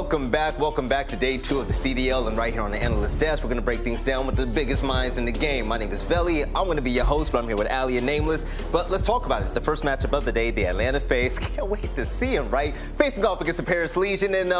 welcome back to day 2 of the CDL, and right here on the analyst desk, we're going to break things down with the biggest minds in the game. My name is aBeZy. I'm going to be your host, but I'm here with aLLeY and Nameless. But let's talk about it. The first matchup of the day, the Atlanta FaZe. Can't wait to see him, right? Facing off against the Paris Legion, and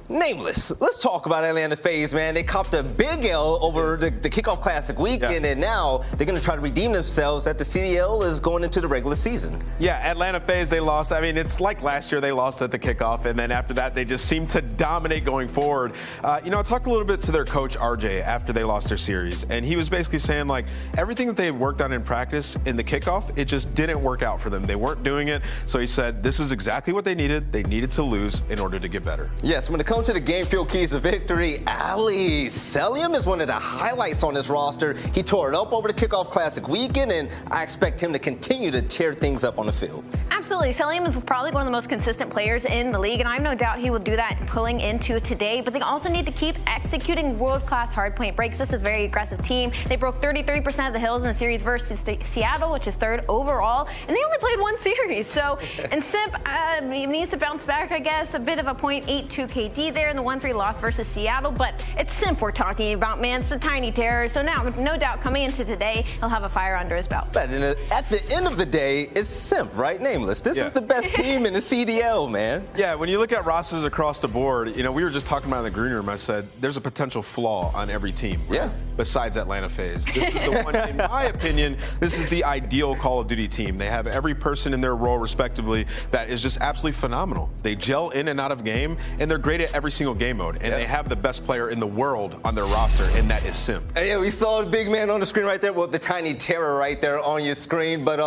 Nameless, let's talk about Atlanta FaZe, man. They copped a big L over the Kickoff Classic weekend, and now they're going to try to redeem themselves that the CDL is going into the regular season. Yeah, Atlanta FaZe, they lost. I mean, it's like last year they lost at the kickoff, and then after that, they just seemed to dominate going forward. I talked a little bit to their coach, RJ, after they lost their series, and he was basically saying, like, everything that they worked on in practice in the kickoff, it just didn't work out for them. They weren't doing it, so he said this is exactly what they needed. They needed to lose in order to get better. Yes, when it comes to the game field keys of victory, aLLeY, Cellium is one of the highlights on this roster. He tore it up over the Kickoff Classic weekend, and I expect him to continue to tear things up on the field. Absolutely. Cellium is probably one of the most consistent players in the league, and I have no doubt he will do that pulling into today, but they also need to keep executing world-class hardpoint breaks. This is a very aggressive team. They broke 33% of the hills in the series versus Seattle, which is 3rd overall, and they only played 1 series. So, and Simp needs to bounce back, I guess. A bit of a .82 KD there in the 1-3 loss versus Seattle, but it's Simp we're talking about, man. It's a tiny terror. So now, no doubt, coming into today, he'll have a fire under his belt. But at the end of the day, it's Simp, right? Nameless. This is the best team in the CDL, man. Yeah, when you look at rosters across the board, we were just talking about in the green room. I said there's a potential flaw on every team. Yeah. Besides Atlanta FaZe. This is the one, in my opinion, this is the ideal Call of Duty team. They have every person in their role respectively that is just absolutely phenomenal. They gel in and out of game, and they're great at every single game mode. And they have the best player in the world on their roster, and that is Simp. Yeah, we saw the big man on the screen right there with the tiny terror right there on your screen. But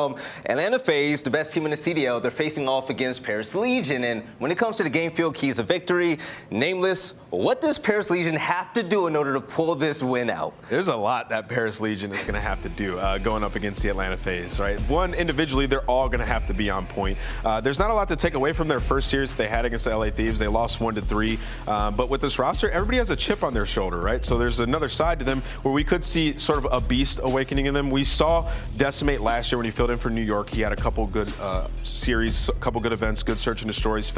Atlanta FaZe, the best team in the CDL, they're facing off against Paris Legion. And when it comes to the game field keys of victory, Nameless, what does Paris Legion have to do in order to pull this win out? There's a lot that Paris Legion is going to have to do going up against the Atlanta FaZe, right? One, individually, they're all going to have to be on point. There's not a lot to take away from their first series they had against the LA Thieves. They lost 1-3. But with this roster, everybody has a chip on their shoulder, right? So there's another side to them where we could see sort of a beast awakening in them. We saw Decimate last year when he filled in for New York. He had a couple good series, a couple good events, good search and destroys.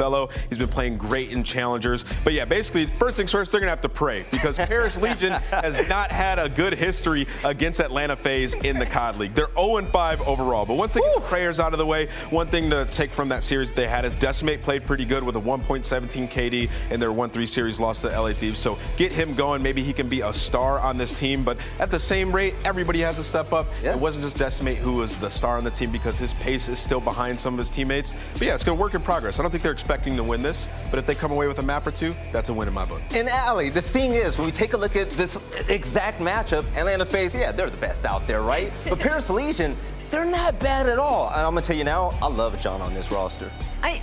He's been playing great in challengers. But yeah, basically, first things first, they're going to have to pray because Paris Legion has not had a good history against Atlanta FaZe in the COD League. They're 0-5 overall. But once they get the prayers out of the way, one thing to take from that series they had is Decimate played pretty good with a 1.17 KD in their 1-3 series loss to the LA Thieves. So get him going. Maybe he can be a star on this team. But at the same rate, everybody has to step up. It wasn't just Decimate who was the star on the team because his pace is still behind some of his teammates. But yeah, it's going to work in progress. I don't think they're expecting to win this, but if they come away with a map or two, that's a win in my book. And aLLeY, the thing is, when we take a look at this exact matchup, Atlanta FaZe, yeah, they're the best out there, right? But Paris Legion, they're not bad at all. And I'm going to tell you now, I love John on this roster. I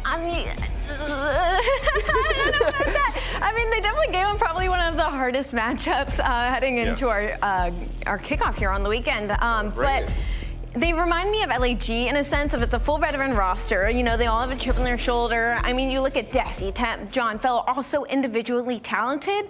mean, they definitely gave him probably one of the hardest matchups heading into our kickoff here on the weekend. But they remind me of LAG in a sense of it's a full veteran roster. They all have a chip on their shoulder. I mean, you look at Dashy, John Fellow, also individually talented.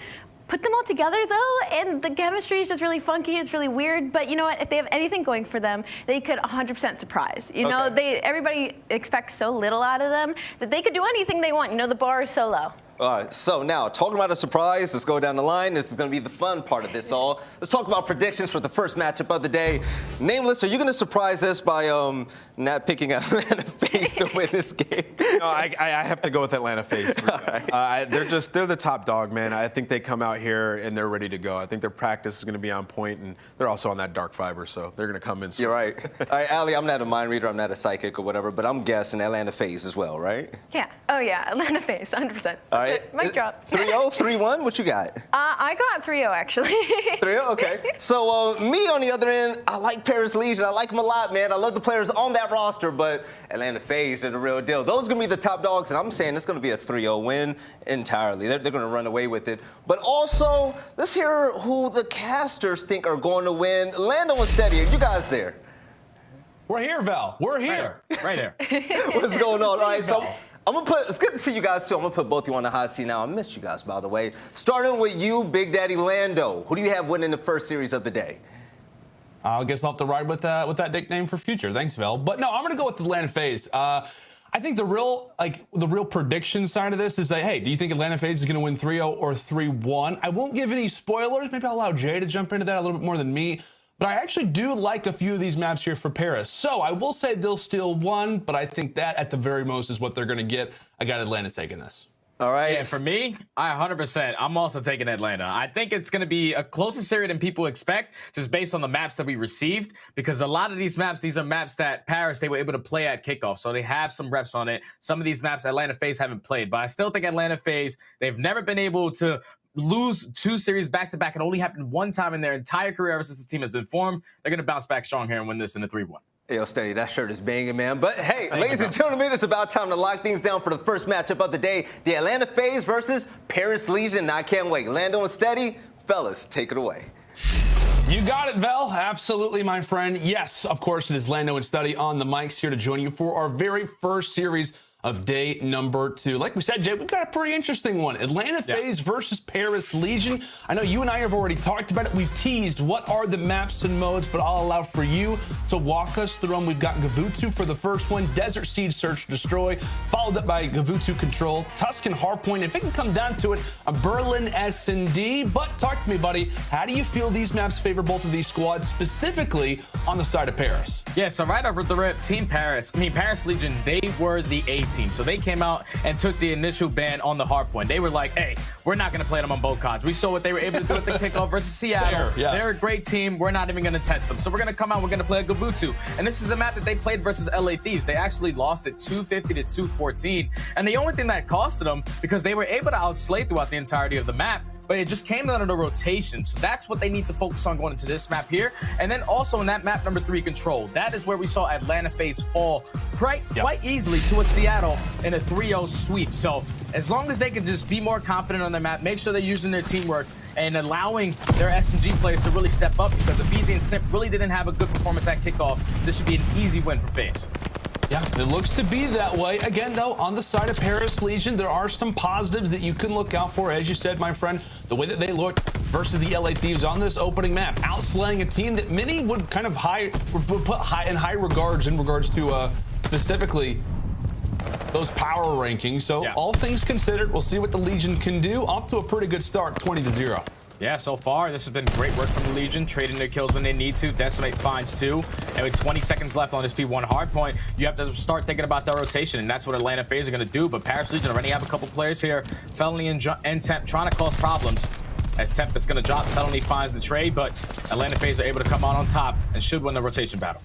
Put them all together, though, and the chemistry is just really funky. It's really weird. But you know what? If they have anything going for them, they could 100% surprise. Everybody expects so little out of them that they could do anything they want. The bar is so low. All right, so now, talking about a surprise, let's go down the line. This is going to be the fun part of this all. Let's talk about predictions for the first matchup of the day. Nameless, are you going to surprise us by not picking Atlanta FaZe to win this game? No, I have to go with Atlanta FaZe. They're the top dog, man. I think they come out here and they're ready to go. I think their practice is going to be on point, and they're also on that dark fiber, so they're going to come in. You're right. All right, aLLeY, I'm not a mind reader, I'm not a psychic or whatever, but I'm guessing Atlanta FaZe as well, right? Yeah. Oh, yeah, Atlanta FaZe, 100%. All right. Mic drop. 3-0, 3-1, what you got? I got 3-0, actually. 3-0, okay. So me on the other end, I like Paris Legion. I like them a lot, man. I love the players on that roster, but Atlanta FaZe are the real deal. Those are going to be the top dogs, and I'm saying it's going to be a 3-0 win entirely. They're going to run away with it. But also, let's hear who the casters think are going to win. Lando and Steady, are you guys there? We're here, Val. We're here. Right here. What's going on? All right, so it's good to see you guys too. I'm gonna put both of you on the hot seat now. I missed you guys, by the way. Starting with you, Big Daddy Lando. Who do you have winning the first series of the day? I guess I'll have to ride with that nickname for future. Thanks, Val. But no, I'm going to go with the Atlanta FaZe. I think the real prediction side of this is that, hey, do you think Atlanta FaZe is going to win 3-0 or 3-1? I won't give any spoilers. Maybe I'll allow Jay to jump into that a little bit more than me. But I actually do like a few of these maps here for Paris. So I will say they'll steal one, but I think that at the very most is what they're going to get. I got Atlanta taking this. All right. Yeah, for me, I 100%. I'm also taking Atlanta. I think it's going to be a closer series than people expect, just based on the maps that we received. Because a lot of these maps, these are maps that Paris, they were able to play at kickoff. So they have some reps on it. Some of these maps Atlanta FaZe haven't played. But I still think Atlanta FaZe, they've never been able to lose 2 series back-to-back. It only happened 1 time in their entire career ever since this team has been formed. They're going to bounce back strong here and win this in a 3-1. Yo, Standy, that shirt is banging, man. But hey, ladies and gentlemen, it's about time to lock things down for the first matchup of the day. The Atlanta FaZe versus Paris Legion. I can't wait. Lando and Steady, fellas, take it away. You got it, Vel. Absolutely, my friend. Yes, of course, it is Lando and Steady on the mics here to join you for our very first series of day number 2. Like we said, Jay, we've got a pretty interesting one. Atlanta FaZe versus Paris Legion. I know you and I have already talked about it. We've teased what are the maps and modes, but I'll allow for you to walk us through them. We've got Gavutu for the first one, Desert Siege Search Destroy, followed up by Gavutu Control, Tuscan Hardpoint. If it can come down to it, a Berlin S&D. But talk to me, buddy. How do you feel these maps favor both of these squads, specifically on the side of Paris? Yeah, so right over the rip, Paris Legion, they were the A team. So they came out and took the initial ban on the hardpoint. They were like, hey, we're not going to play them on both cards. We saw what they were able to do at the kickoff versus Seattle. Yeah. They're a great team. We're not even going to test them. So we're going to come out, we're going to play a Gavutu. And this is a map that they played versus LA Thieves. They actually lost it 250 to 214. And the only thing that costed them, because they were able to outslay throughout the entirety of the map, but it just came down to the rotation. So that's what they need to focus on going into this map here. And then also in that map number 3, Control. That is where we saw Atlanta FaZe fall quite easily to a Seattle in a 3-0 sweep. So as long as they can just be more confident on their map, make sure they're using their teamwork and allowing their SMG players to really step up, because aBeZy and Simp really didn't have a good performance at kickoff. This should be an easy win for FaZe. Yeah, it looks to be that way. Again, though, on the side of Paris Legion, there are some positives that you can look out for. As you said, my friend, the way that they looked versus the LA Thieves on this opening map, outslaying a team that many would kind of put in high regards in regards to specifically those power rankings. So all things considered, we'll see what the Legion can do. Off to a pretty good start, 20-0. Yeah, so far, this has been great work from the Legion, trading their kills when they need to. Decimate finds 2. And with 20 seconds left on this P1 hardpoint, you have to start thinking about that rotation, and that's what Atlanta FaZe are going to do. But Paris Legion already have a couple players here, Felony and Temp, trying to cause problems. As Temp is going to drop, Felony finds the trade, but Atlanta FaZe are able to come out on top and should win the rotation battle.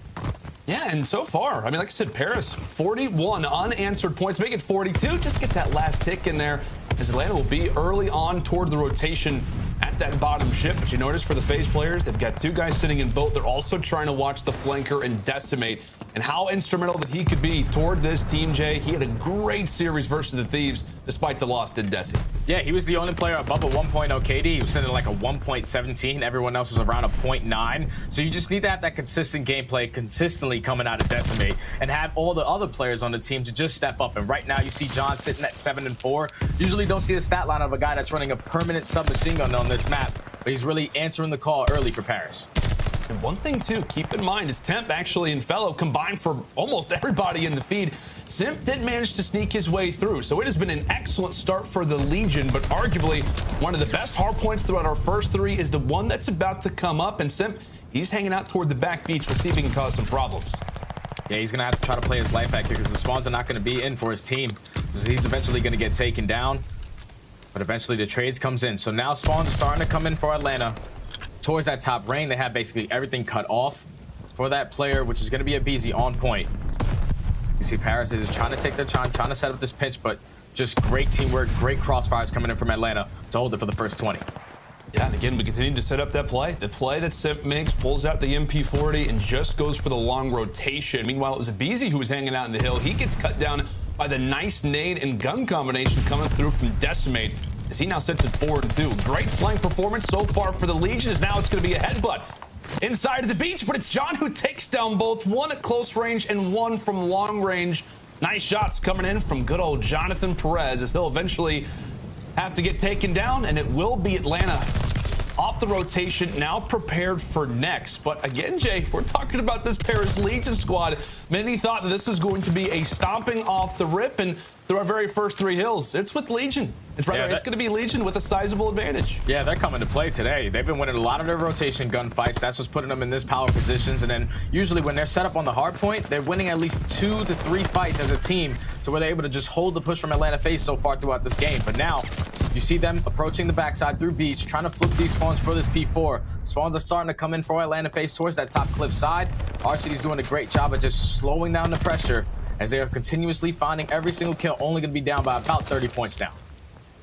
Yeah, and so far, I mean, like I said, Paris, 41 unanswered points, make it 42. Just get that last tick in there, as Atlanta will be early on toward the rotation at that bottom ship. But you notice for the FaZe players, they've got 2 guys sitting in boat. They're also trying to watch the flanker and Decimate, and how instrumental that he could be toward this team, Jay. He had a great series versus the Thieves, despite the loss to Desi. Yeah, he was the only player above a 1.0 KD. He was sitting at like a 1.17. Everyone else was around a 0.9. So you just need to have that consistent gameplay consistently coming out of Decimate, and have all the other players on the team to just step up. And right now you see John sitting at 7-4. Usually don't see a stat line of a guy that's running a permanent submachine gun on this map, but he's really answering the call early for Paris. And one thing, too, keep in mind is Temp actually and Fellow combined for almost everybody in the feed. Simp did manage to sneak his way through, so it has been an excellent start for the Legion, but arguably one of the best hard points throughout our first 3 is the one that's about to come up, and Simp, he's hanging out toward the back beach. We'll see if he can cause some problems. Yeah, he's going to have to try to play his life back here, because the spawns are not going to be in for his team. He's eventually going to get taken down, but eventually the trades comes in. So now spawns are starting to come in for Atlanta. Towards that top lane, they have basically everything cut off for that player, which is going to be aBeZy on point. You see Paris is trying to take their time, trying to set up this pinch, but just great teamwork, great crossfires coming in from Atlanta to hold it for the first 20. Yeah, and again, we continue to set up that play. The play that Simp makes, pulls out the MP40 and just goes for the long rotation. Meanwhile, it was aBeZy who was hanging out in the hill. He gets cut down by the nice nade and gun combination coming through from Decimate, as he now sits at 4-2. Great slang performance so far for the Legion, as now it's going to be a headbutt inside of the beach, but it's John who takes down both, one at close range and one from long range. Nice shots coming in from good old Jonathan Perez, as he'll eventually have to get taken down, and it will be Atlanta off the rotation, now prepared for next. But again, Jay, we're talking about this Paris Legion squad. Many thought that this was going to be a stomping off the rip, and through our very first 3 hills, it's with Legion. It's going to be Legion with a sizable advantage. Yeah, they're coming to play today. They've been winning a lot of their rotation gunfights. That's what's putting them in this power positions. And then usually when they're set up on the hard point, they're winning at least 2 to 3 fights as a team to where they're able to just hold the push from Atlanta FaZe so far throughout this game. But now you see them approaching the backside through Beach, trying to flip these spawns for this P4. Spawns are starting to come in for Atlanta FaZe towards that top cliff side. Arcity's doing a great job of just slowing down the pressure as they are continuously finding every single kill, only going to be down by about 30 points now.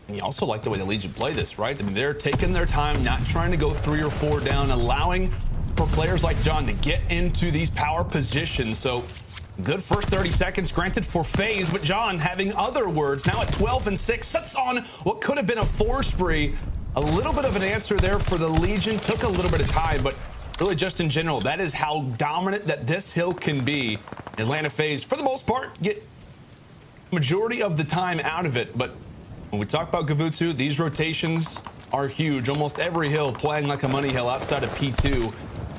And you also like the way the Legion play this, right? I mean, they're taking their time, not trying to go 3 or 4 down, allowing for players like John to get into these power positions. So good first 30 seconds granted for FaZe, but John having other words now at 12 and 6, sets on what could have been a 4 spree. A little bit of an answer there for the Legion, took a little bit of time, but really just in general, that is how dominant that this hill can be. Atlanta FaZe, for the most part, get majority of the time out of it, but when we talk about Gavutsu, these rotations are huge. Almost every hill playing like a money hill outside of P2.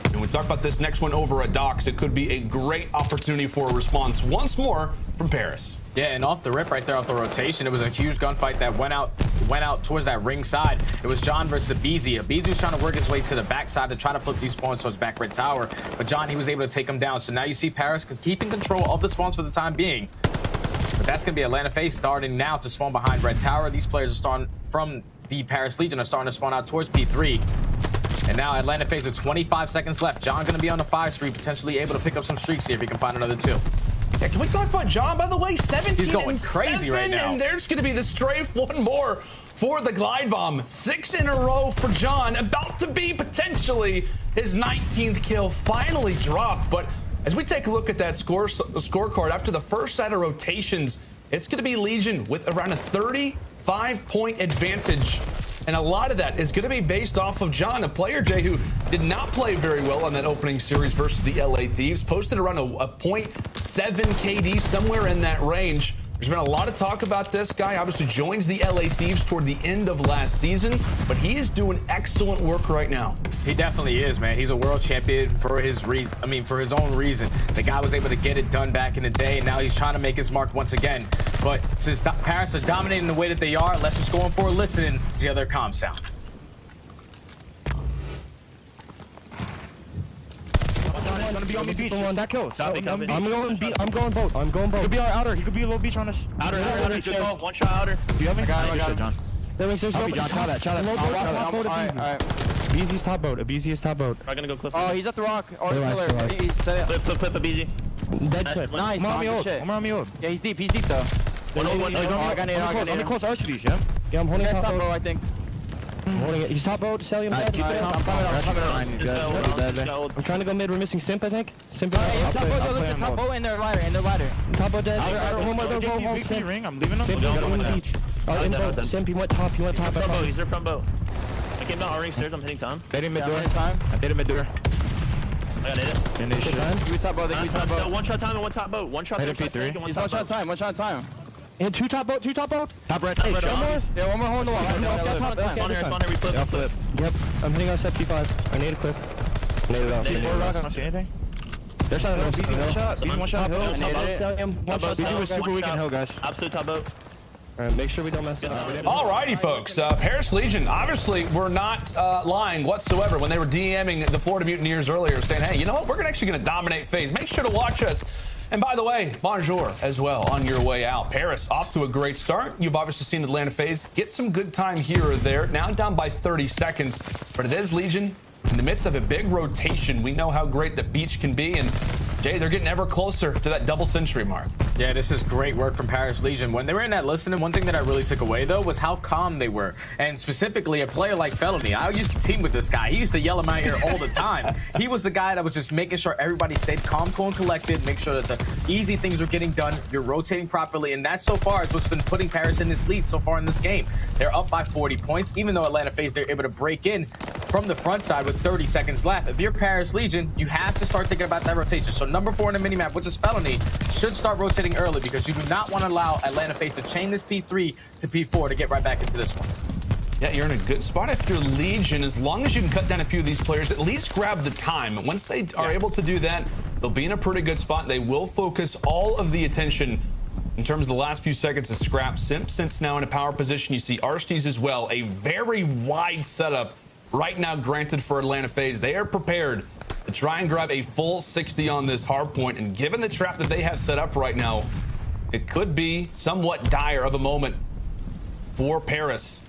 And when we talk about this next one over at Docks, it could be a great opportunity for a response once more from Paris. Yeah, and off the rip right there off the rotation, it was a huge gunfight that went out towards that ring side. It was John versus aBeZy. aBeZy was trying to work his way to the backside to try to flip these spawns towards back red tower, but John, he was able to take him down. So now you see Paris keeping control of the spawns for the time being. But that's going to be Atlanta FaZe starting now to spawn behind red tower. These players are starting from the Paris Legion are starting to spawn out towards P3. And now Atlanta FaZe with 25 seconds left. John going to be on the 5 streak, potentially able to pick up some streaks here if he can find another 2. Yeah, can we talk about John, by the way? 17 He's going and crazy 7, right now. And there's going to be the strafe, 1 more for the glide bomb. 6 in a row for John, about to be potentially his 19th kill, finally dropped. But as we take a look at that scorecard, after the first set of rotations, it's going to be Legion with around a 35-point advantage. And a lot of that is going to be based off of John, a player, Jay, who did not play very well on that opening series versus the LA Thieves. Posted around a 0.7 KD, somewhere in that range. There's been a lot of talk about this guy. Obviously joins the LA Thieves toward the end of last season, but he is doing excellent work right now. He definitely is, man. He's a world champion for his reason. I mean, for his own reason. The guy was able to get it done back in the day, and now he's trying to make his mark once again. But since Paris are dominating the way that they are, let's just go in for a listen to see how their comms sound. I'm gonna be on the beach. That kills. I'm going boat. I'm going boat. He could be our outer. He could be a little beach on us. Outer. One shot outer. Do you have me? I got it. John. John, try that. Alright. aBeZy's top boat. aBeZy's top boat. I'm gonna go cliff. Oh, he's at the rock. Or the Relax, pillar. relax. He's Cliff, aBeZy. Dead clip. nice. Come on me Shit. up. Come on me up. Yeah, he's deep though. One. I got it. On the close Arcitys, yeah? Yeah, I'm holding He's top top boat. I think. I'm holding it. He's top boat. Cellium dead. I'm coming. I'm trying to go mid. We're missing Simp, I think. Simp. Top boat in their ladder. Top boat dead. One more. Go. Simp. Ring. I'm leaving him. Simp, he's on the beach. Done. Boat. Simp, he went top. Front boat. He's their front boat. I came down our ring stairs. I'm hitting Tom. They didn't mid door. Time. I did a mid door. I got it. Finish it. We top boat. No, one shot time and one top boat. One shot. Hit a P3. He's one shot time. And two top boat. Top red. Top red. Yeah, one more hole in the wall. Spawn here. We flip. Yeah, flip. Yep. I'm hitting on set P5. I need a clip. Need it up. I don't see anything. There's not enough. BZ one shot. One shot. BZ was super weak in hill, guys. Absolute top boat. Alright, make sure we don't mess up. Alrighty, folks. Paris Legion obviously were not lying whatsoever when they were DMing the Florida Mutineers earlier, saying, hey, you know what? We're actually going to dominate FaZe. Make sure to watch us. And by the way, bonjour as well on your way out. Paris off to a great start. You've obviously seen Atlanta FaZe get some good time here or there. Now down by 30 seconds. But it is Legion in the midst of a big rotation. We know how great the beach can be. And Jay, they're getting ever closer to that double century mark. Yeah, this is great work from Paris Legion. When they were in that listening, one thing that I really took away, though, was how calm they were. And specifically, a player like Felony. I used to team with this guy. He used to yell in my ear all the time. He was the guy that was just making sure everybody stayed calm, cool, and collected, make sure that the easy things were getting done, you're rotating properly, and that so far is what's been putting Paris in this lead so far in this game. They're up by 40 points, even though Atlanta FaZe, they're able to break in from the front side with 30 seconds left. If you're Paris Legion, you have to start thinking about that rotation. So number 4 in the minimap, which is Felony, should start rotating early because you do not want to allow Atlanta FaZe to chain this P3 to P4 to get right back into this one. Yeah, you're in a good spot if you're Legion. As long as you can cut down a few of these players, at least grab the time. Once they are able to do that, they'll be in a pretty good spot. They will focus all of the attention in terms of the last few seconds of scrap. Simp since now in a power position. You see Arcitys as well. A very wide setup right now granted for Atlanta FaZe. They are prepared to try and grab a full 60 on this hard point. And given the trap that they have set up right now, it could be somewhat dire of a moment for Paris.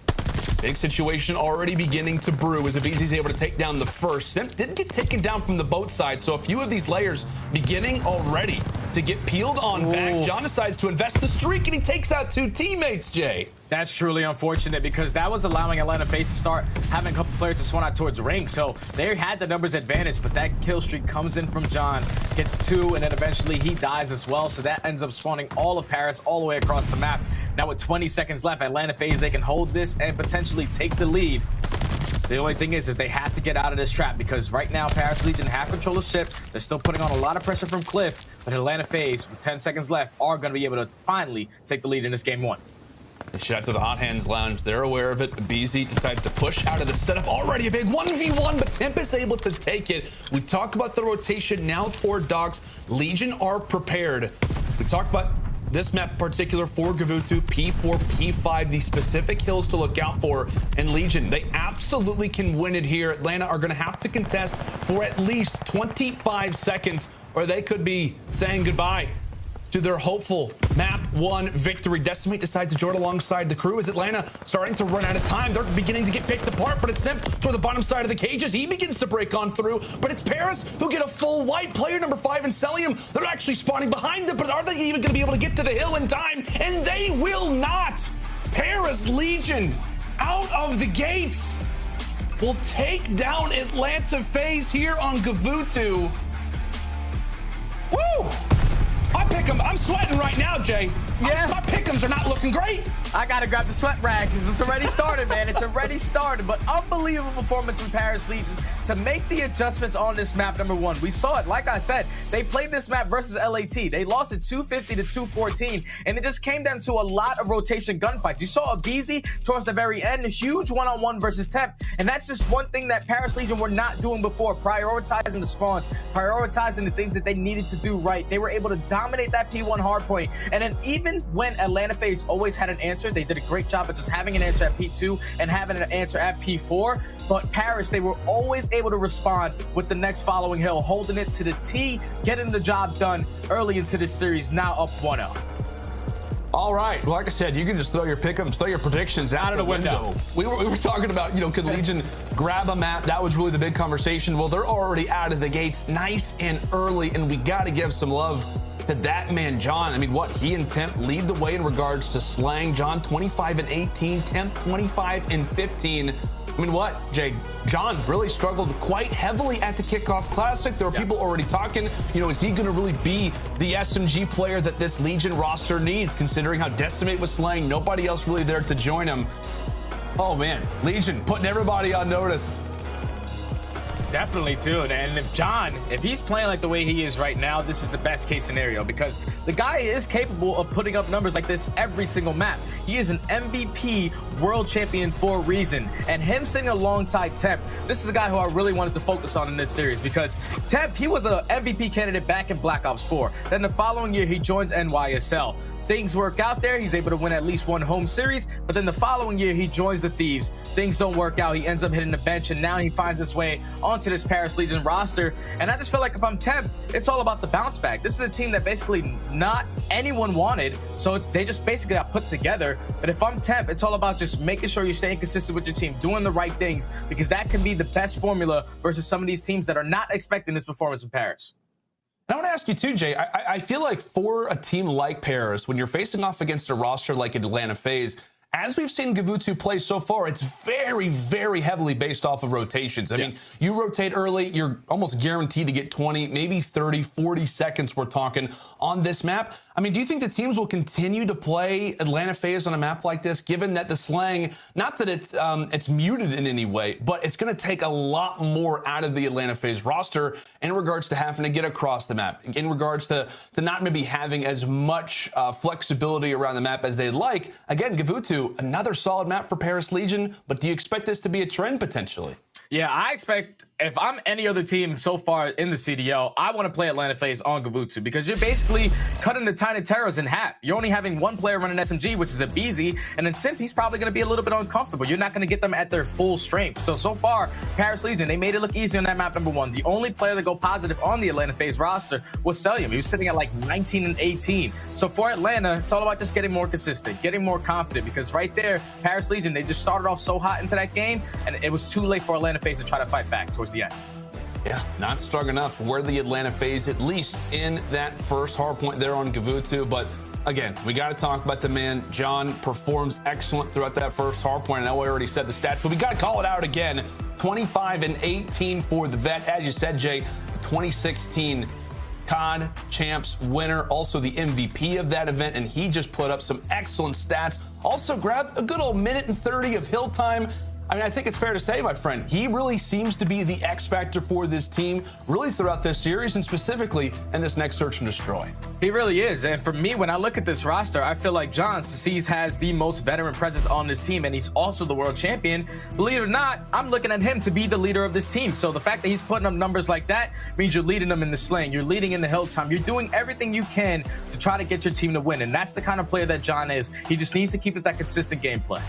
Big situation already beginning to brew as aBeZy's able to take down the first. Simp didn't get taken down from the boat side, so a few of these layers beginning already to get peeled on back. John decides to invest the streak, and he takes out 2 teammates, Jay. That's truly unfortunate because that was allowing Atlanta FaZe to start having a couple players to swan out towards ring. So they had the numbers advantage, but that kill streak comes in from John, gets 2, and then eventually he dies as well. So that ends up spawning all of Paris all the way across the map. Now with 20 seconds left, Atlanta FaZe, they can hold this and potentially take the lead. The only thing is that they have to get out of this trap because right now Paris Legion have control of ship. They're still putting on a lot of pressure from Cliff, but Atlanta FaZe, with 10 seconds left, are going to be able to finally take the lead in this game 1. Shout out to the Hot Hands Lounge. They're aware of it. aBeZy decides to push out of the setup. Already a big 1v1, but Temp is able to take it. We talk about the rotation now toward Docks. Legion are prepared. We talk about this map in particular for Gavutu, P4, P5, the specific hills to look out for. And Legion, they absolutely can win it here. Atlanta are going to have to contest for at least 25 seconds, or they could be saying goodbye to their hopeful map 1 victory. Decimate decides to join alongside the crew as Atlanta starting to run out of time. They're beginning to get picked apart, but it's Simp toward the bottom side of the cages. He begins to break on through, but it's Paris who get a full wipe. Player number 5 and Cellium, they're actually spawning behind them, but are they even going to be able to get to the hill in time? And they will not. Paris Legion out of the gates will take down Atlanta FaZe here on Gavutu. Woo! I pick 'em. I'm sweating right now, Jay. Yeah. My pick'ems are not looking great. I gotta grab the sweat rag because it's already started, man. It's already started. But unbelievable performance from Paris Legion to make the adjustments on this map, number 1. We saw it. Like I said, they played this map versus LAT. They lost it 250 to 214, and it just came down to a lot of rotation gunfights. You saw aBeZy towards the very end, a huge one-on-one versus Temp, and that's just one thing that Paris Legion were not doing before, prioritizing the spawns, prioritizing the things that they needed to do right. They were able to dominate that P1 hardpoint, and then even when Atlanta FaZe always had an answer, they did a great job of just having an answer at P2 and having an answer at P4. But Paris, they were always able to respond with the next following hill, holding it to the T, getting the job done early into this series, now up 1-0. All right. Well, like I said, you can just throw your pick'ems, throw your predictions out of the window. We were talking about, could Legion grab a map? That was really the big conversation. Well, they're already out of the gates nice and early, and we got to give some love to that man, John. I mean, he and Temp lead the way in regards to slaying. John 25 and 18, Temp 25 and 15. I mean, Jay? John really struggled quite heavily at the Kickoff Classic. There were people already talking, is he going to really be the SMG player that this Legion roster needs, considering how Decimate was slaying, nobody else really there to join him. Oh, man, Legion putting everybody on notice. Definitely, too. And if he's playing like the way he is right now, this is the best case scenario because the guy is capable of putting up numbers like this every single map. He is an MVP world champion for a reason. And him sitting alongside Temp, this is a guy who I really wanted to focus on in this series because Temp, he was an MVP candidate back in Black Ops 4. Then the following year, he joins NYSL. Things work out there. He's able to win at least 1 home series, but then the following year he joins the Thieves. Things don't work out. He ends up hitting the bench, and now he finds his way onto this Paris Legion roster. And I just feel like if I'm Temp, it's all about the bounce back. This is a team that basically not anyone wanted, so they just basically got put together. But if I'm Temp, it's all about just making sure you're staying consistent with your team, doing the right things, because that can be the best formula versus some of these teams that are not expecting this performance from Paris. I want to ask you too, Jay. I feel like for a team like Paris, when you're facing off against a roster like Atlanta FaZe, as we've seen Gavutu play so far, it's very, very heavily based off of rotations. I mean, you rotate early, you're almost guaranteed to get 20, maybe 30, 40 seconds we're talking on this map. I mean, do you think the teams will continue to play Atlanta FaZe on a map like this, given that the slang, not that it's muted in any way, but it's going to take a lot more out of the Atlanta FaZe roster in regards to having to get across the map, in regards to not maybe having as much flexibility around the map as they'd like. Again, Gavutu, 2. Another solid map for Paris Legion, but do you expect this to be a trend potentially? Yeah, I expect if I'm any other team so far in the CDL, I want to play Atlanta FaZe on gavootsu because you're basically cutting the Tiny Terrors in half. You're only having one player running SMG, which is aBeZy, and then Simp, he's probably going to be a little bit uncomfortable. You're not going to get them at their full strength. So far, Paris Legion, they made it look easy on that map, number 1. The only player to go positive on the Atlanta FaZe roster was Cellium. He was sitting at like 19 and 18. So for Atlanta, it's all about just getting more consistent, getting more confident, because right there, Paris Legion, they just started off so hot into that game, and it was too late for Atlanta FaZe to try to fight back towards the end. Yeah, not strong enough for the Atlanta FaZe, at least in that first hard point there on gavootsu. But again, we got to talk about the man. John performs excellent throughout that first hard point. I know I already said the stats, but we got to call it out again. 25 and 18 for the vet. As you said, Jay, 2016 COD Champs winner, also the MVP of that event, and he just put up some excellent stats. Also grabbed a good old minute and 30 of hill time. I mean, I think it's fair to say, my friend, he really seems to be the X factor for this team, really throughout this series, and specifically in this next Search and Destroy. He really is. And for me, when I look at this roster, I feel like John C's has the most veteran presence on this team, and he's also the world champion. Believe it or not, I'm looking at him to be the leader of this team. So the fact that he's putting up numbers like that means you're leading them in the slaying, you're leading in the hill time, you're doing everything you can to try to get your team to win. And that's the kind of player that John is. He just needs to keep it that consistent gameplay.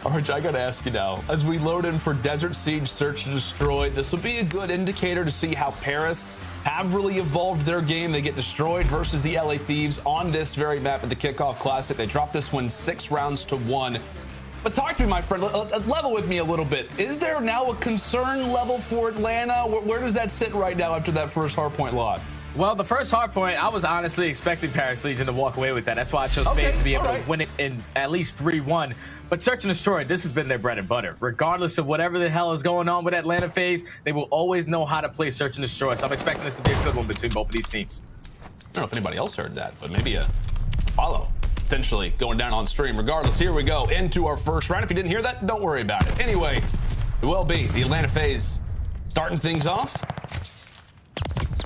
Arch, I gotta ask you now, as we load in for Desert Siege Search and Destroy, this will be a good indicator to see how Paris have really evolved their game. They get destroyed versus the LA Thieves on this very map at the Kickoff Classic. They dropped this one 6 rounds to 1. But talk to me, my friend, level with me a little bit. Is there now a concern level for Atlanta? Where does that sit right now after that first hardpoint loss? Well, the first hard point, I was honestly expecting Paris Legion to walk away with that. That's why I chose FaZe to be able to win it in at least 3-1. But Search and Destroy, this has been their bread and butter. Regardless of whatever the hell is going on with Atlanta FaZe, they will always know how to play Search and Destroy. So I'm expecting this to be a good one between both of these teams. I don't know if anybody else heard that, but maybe a follow potentially going down on stream. Regardless, here we go into our first round. If you didn't hear that, don't worry about it. Anyway, it will be the Atlanta FaZe starting things off.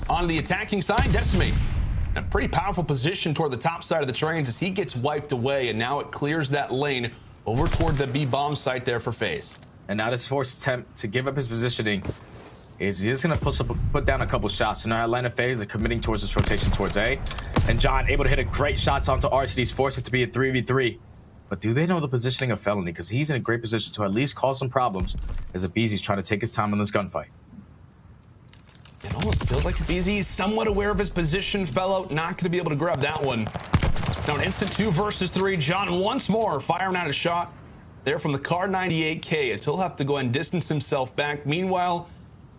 On the attacking side, Decimate, a pretty powerful position toward the top side of the trains as he gets wiped away, and now it clears that lane over toward the B bomb site there for FaZe. And now this forced attempt to give up his positioning is he's going to put down a couple shots. So now Atlanta FaZe are committing towards this rotation towards A. And John able to hit a great shots onto Arcitys, force it to be a 3v3. But do they know the positioning of Felony? Because he's in a great position to at least cause some problems as aBeZy's trying to take his time in this gunfight. It almost feels like aBeZy is somewhat aware of his position, fellow. Not going to be able to grab that one. Now an instant 2 versus 3. John once more firing out a shot there from the Car 98K as he'll have to go and distance himself back. Meanwhile,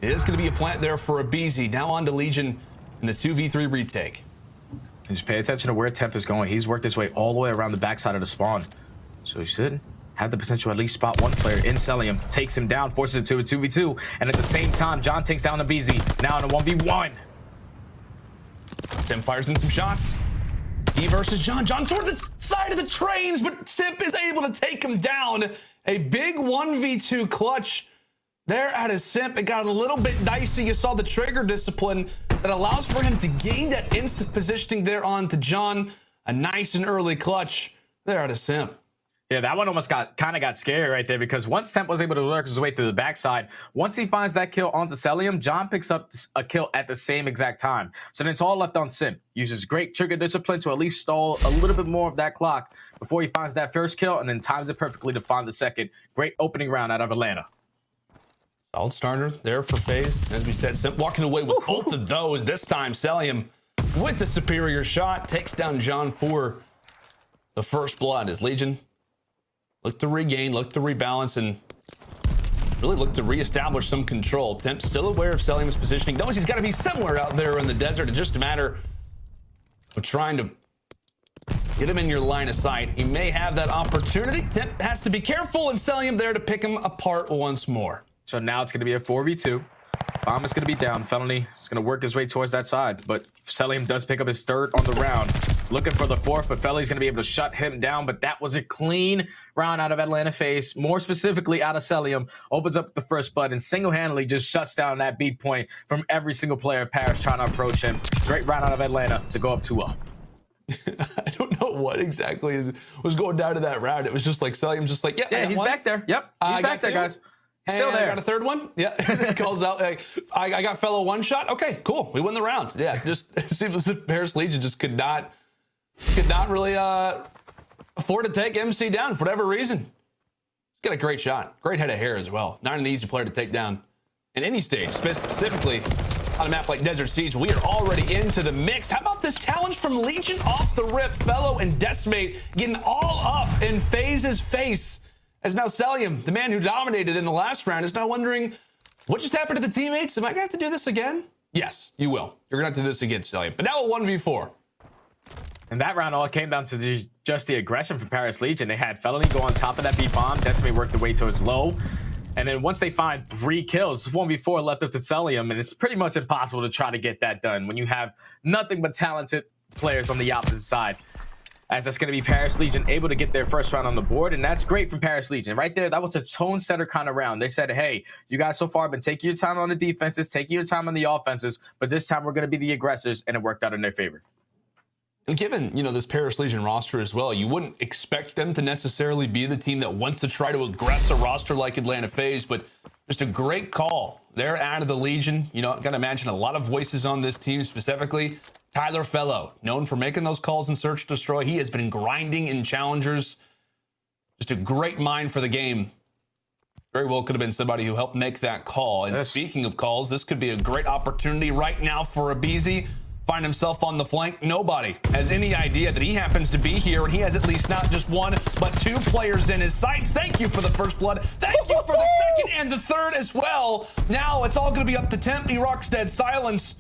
it is going to be a plant there for aBeZy. Now on to Legion in the 2v3 retake. And just pay attention to where Temp is going. He's worked his way all the way around the backside of the spawn. So he should have the potential to at least spot one player in Cellium, takes him down, forces it to a 2v2, and at the same time, John takes down aBeZy, now in a 1v1. Simp fires in some shots. He versus John. John toward the side of the trains, but Simp is able to take him down. A big 1v2 clutch there at his Simp. It got a little bit dicey. You saw the trigger discipline that allows for him to gain that instant positioning there onto John. A nice and early clutch there at his Simp. Yeah, that one almost kind of got scary right there because once Temp was able to work his way through the backside, once he finds that kill onto Cellium, John picks up a kill at the same exact time. So then it's all left on Simp. Uses great trigger discipline to at least stall a little bit more of that clock before he finds that first kill and then times it perfectly to find the second. Great opening round out of Atlanta. Solid starter there for FaZe. As we said, Simp walking away with both of those. This time, Cellium with the superior shot takes down John for the first blood as Legion look to regain, look to rebalance, and really look to reestablish some control. Temp still aware of Cellium's positioning. Knows he's got to be somewhere out there in the desert. It's just a matter of trying to get him in your line of sight. He may have that opportunity. Temp has to be careful, and Cellium there to pick him apart once more. So now it's going to be a 4v2. Bomb is going to be down. Felony is going to work his way towards that side, but Cellium does pick up his third on the round. Looking for the fourth, but Felony's going to be able to shut him down, but that was a clean round out of Atlanta FaZe, more specifically out of Cellium. Opens up the first blood and single-handedly just shuts down that beat point from every single player of Paris trying to approach him. Great round out of Atlanta to go up 2-0. I don't know what exactly was going down to that round. It was just like Cellium, just like, yeah, he's back there. Yep, he's back there, guys. Still there. I got a third one. Yeah, calls out. Like, I got fellow one shot. Okay, cool. We win the round. Yeah, just it seems as if Paris Legion just could not really afford to take MC down for whatever reason. He's got a great shot, great head of hair as well. Not an easy player to take down in any stage, specifically on a map like Desert Siege. We are already into the mix. How about this challenge from Legion off the rip? Fellow and Decimate getting all up in FaZe's face. As now Cellium, the man who dominated in the last round, is now wondering, what just happened to the teammates? Am I gonna have to do this again? Yes, you will. You're gonna have to do this again, Cellium. But now a 1v4. And that round all came down to just the aggression from Paris Legion. They had Felony go on top of that B-bomb. Decimate worked their way towards low. And then once they find 3 kills, 1v4 left up to Cellium, and it's pretty much impossible to try to get that done when you have nothing but talented players on the opposite side. As that's going to be Paris Legion able to get their first round on the board, and that's great from Paris Legion. Right there, that was a tone setter kind of round. They said, hey, you guys so far have been taking your time on the defenses, taking your time on the offenses, but this time we're going to be the aggressors, and it worked out in their favor. And given, you know, this Paris Legion roster as well, you wouldn't expect them to necessarily be the team that wants to try to aggress a roster like Atlanta FaZe, but just a great call. They're out of the Legion. You know, I've got to imagine a lot of voices on this team, specifically Tyler Fellow, known for making those calls in Search Destroy. He has been grinding in challengers. Just a great mind for the game. Very well could have been somebody who helped make that call. And speaking of calls, this could be a great opportunity right now for aBeZy. Find himself on the flank. Nobody has any idea that he happens to be here, and he has at least not just one, but 2 players in his sights. Thank you for the first blood. Thank you for the second and the third as well. Now it's all going to be up to Temp. He rocks dead silence.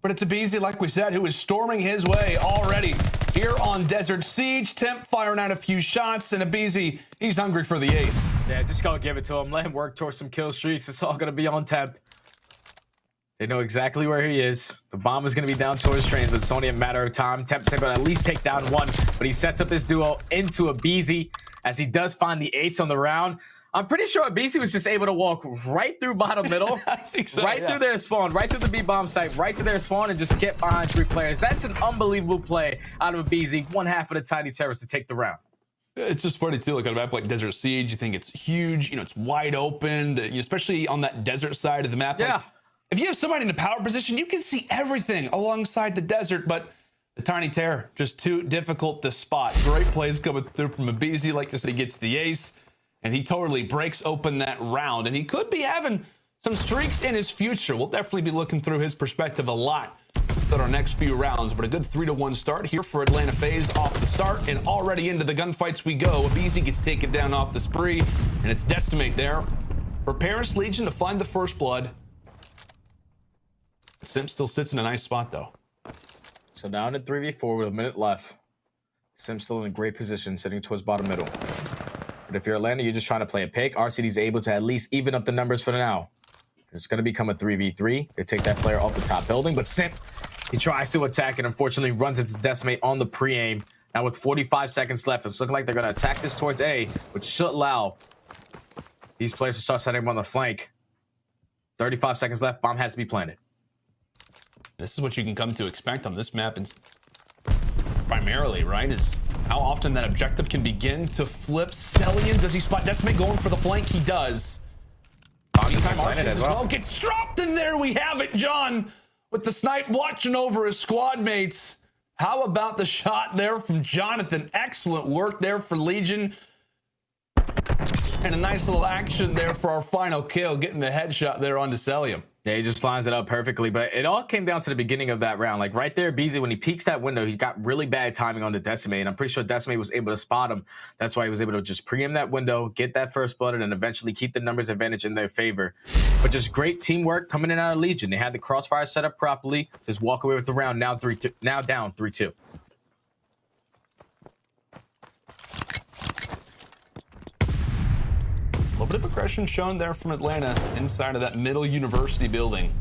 But it's aBeZy, like we said, who is storming his way already here on Desert Siege. Temp firing out a few shots, and aBeZy, he's hungry for the ace. Yeah, just go give it to him. Let him work towards some kill streaks. It's all going to be on Temp. They know exactly where he is. The bomb is going to be down towards trains, but it's only a matter of time. Temp's able to at least take down one, but he sets up his duo into aBeZy as he does find the ace on the round. I'm pretty sure aBeZy was just able to walk right through bottom middle, I think so, right through their spawn, right through the B-bomb site, right to their spawn, and just get behind 3 players. That's an unbelievable play out of aBeZy, one half of the Tiny Terrors to take the round. It's just funny, too. Like on a map like Desert Siege, you think it's huge, you know, it's wide open, especially on that desert side of the map. Yeah. Like, if you have somebody in a power position, you can see everything alongside the desert, but the Tiny Terror, just too difficult to spot. Great plays coming through from aBeZy. Like I said, he gets the ace, and he totally breaks open that round, and he could be having some streaks in his future. We'll definitely be looking through his perspective a lot in our next few rounds, but a good 3-1 start here for Atlanta FaZe off the start, and already into the gunfights we go. aBeZy gets taken down off the spree, and it's Decimate there for Paris Legion to find the first blood. Simp still sits in a nice spot, though. So down to 3v4 with a minute left. Simp still in a great position, sitting towards bottom middle. But if you're Atlanta, you're just trying to play a pick. Arcitys able to at least even up the numbers for now. It's going to become a 3v3. They take that player off the top building, but Simp, he tries to attack and unfortunately runs into Decimate on the pre-aim. Now with 45 seconds left, it's looking like they're going to attack this towards A, which should allow these players to start setting him on the flank. 35 seconds left. Bomb has to be planted. This is what you can come to expect on this map, and primarily, right, is how often that objective can begin to flip. Cellium, does he spot Decimate going for the flank? He does. Meantime, Arcitys as well gets dropped, and there we have it, John, with the snipe watching over his squad mates. How about the shot there from Jonathan? Excellent work there for Legion. And a nice little action there for our final kill, getting the headshot there onto Cellium. Yeah, he just lines it up perfectly, but it all came down to the beginning of that round. Like right there, aBeZy, when he peeks that window, he got really bad timing on the Decimate, and I'm pretty sure Decimate was able to spot him. That's why he was able to just preempt that window, get that first blood, and then eventually keep the numbers advantage in their favor. But just great teamwork coming in out of Legion. They had the crossfire set up properly. Just walk away with the round, now down 3-2. A little bit of aggression shown there from Atlanta inside of that middle university building.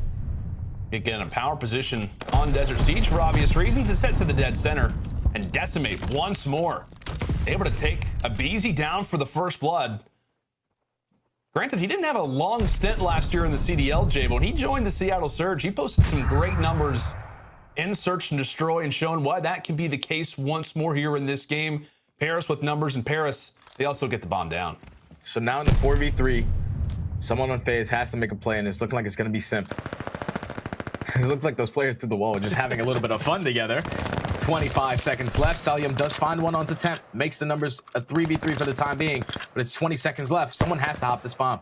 Again, a power position on Desert Siege for obvious reasons. It's set to the dead center, and Decimate once more able to take aBeZy down for the first blood. Granted, he didn't have a long stint last year in the CDL, Jay, but when he joined the Seattle Surge, he posted some great numbers in search and destroy and shown why that can be the case once more here in this game. Paris with numbers, and Paris, they also get the bomb down. So now in the 4v3, someone on FaZe has to make a play, and it's looking like it's going to be Simp. It looks like those players through the wall are just having a little bit of fun together. 25 seconds left. Cellium does find one onto Temp, makes the numbers a 3v3 for the time being, but it's 20 seconds left. Someone has to hop this bomb.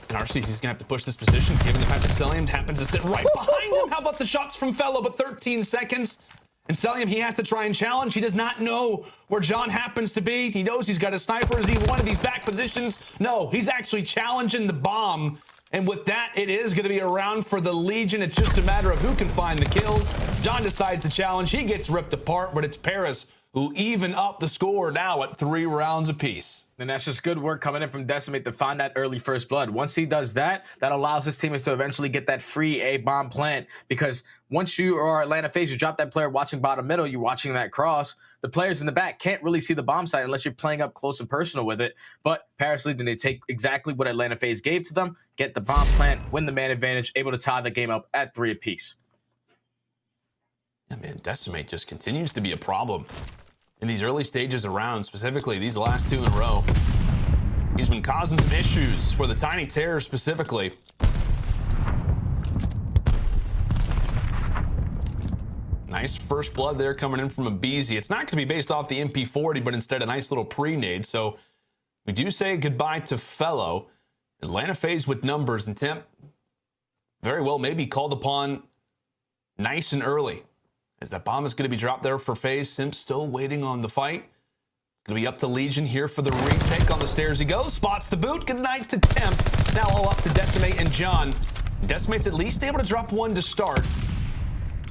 And Arcitys is going to have to push this position, given the fact that Cellium happens to sit right behind him. How about the shots from Fellow? But 13 seconds. And Cellium, he has to try and challenge. He does not know where John happens to be. He knows he's got a sniper. Is he one of these back positions? No, he's actually challenging the bomb. And with that, it is going to be a round for the Legion. It's just a matter of who can find the kills. John decides to challenge. He gets ripped apart, but it's Paris who even up the score now at 3 rounds apiece. And that's just good work coming in from Decimate to find that early first blood. Once he does that, that allows his teammates to eventually get that free A-bomb plant, because once you are Atlanta FaZe, you drop that player watching bottom middle, you're watching that cross. The players in the back can't really see the bomb site unless you're playing up close and personal with it. But Paris Legion, they take exactly what Atlanta FaZe gave to them, get the bomb plant, win the man advantage, able to tie the game up at 3 apiece. Yeah, man, Decimate just continues to be a problem in these early stages of rounds, specifically these last 2 in a row. He's been causing some issues for the Tiny Terror specifically. Nice first blood there coming in from aBeZy. It's not going to be based off the MP40, but instead a nice little pre-nade. So we do say goodbye to Fellow. Atlanta FaZe with numbers, and Temp very well may be called upon nice and early, as that bomb is going to be dropped there for FaZe. Simp still waiting on the fight. It's going to be up to Legion here for the retake. On the stairs he goes, spots the boot. Good night to Temp. Now all up to Decimate and John. Decimate's at least able to drop one to start.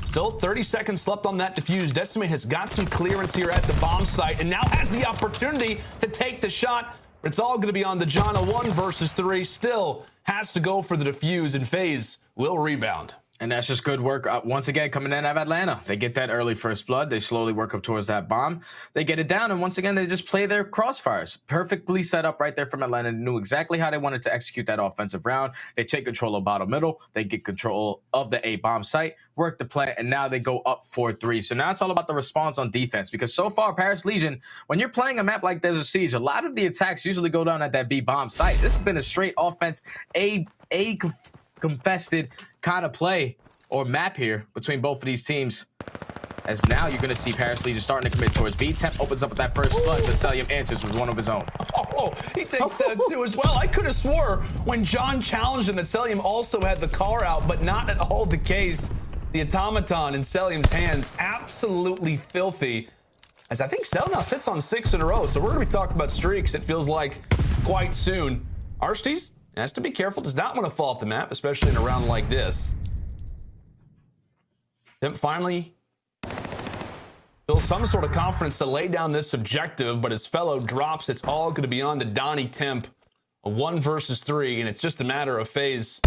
Still 30 seconds left on that defuse. Decimate has got some clearance here at the bomb site and now has the opportunity to take the shot. But it's all going to be on the John. A 1 versus 3. Still has to go for the defuse, and FaZe will rebound. And that's just good work. Once again, coming in out of Atlanta. They get that early first blood. They slowly work up towards that bomb. They get it down, and once again, they just play their crossfires. Perfectly set up right there from Atlanta. They knew exactly how they wanted to execute that offensive round. They take control of bottom middle. They get control of the A-bomb site, work the play, and now they go up 4-3. So now it's all about the response on defense, because so far, Paris Legion, when you're playing a map like Desert Siege, a lot of the attacks usually go down at that B-bomb site. This has been a straight offense, confested kind of play or map here between both of these teams, as now you're going to see Paris Legion starting to commit towards B. Temp opens up with that first blood, but Cellium answers with one of his own. Oh, he thinks that too as well. I could have swore when John challenged him that Cellium also had the car out, but not at all the case. The automaton in Cellium's hands, absolutely filthy, as I think Cell now sits on 6 in a row. So we're going to be talking about streaks, it feels like, quite soon. Arcitys has to be careful, does not want to fall off the map, especially in a round like this. Then finally feels some sort of confidence to lay down this objective, but as Fellow drops, it's all going to be on to Donnie Temp. A 1 versus 3, and it's just a matter of FaZe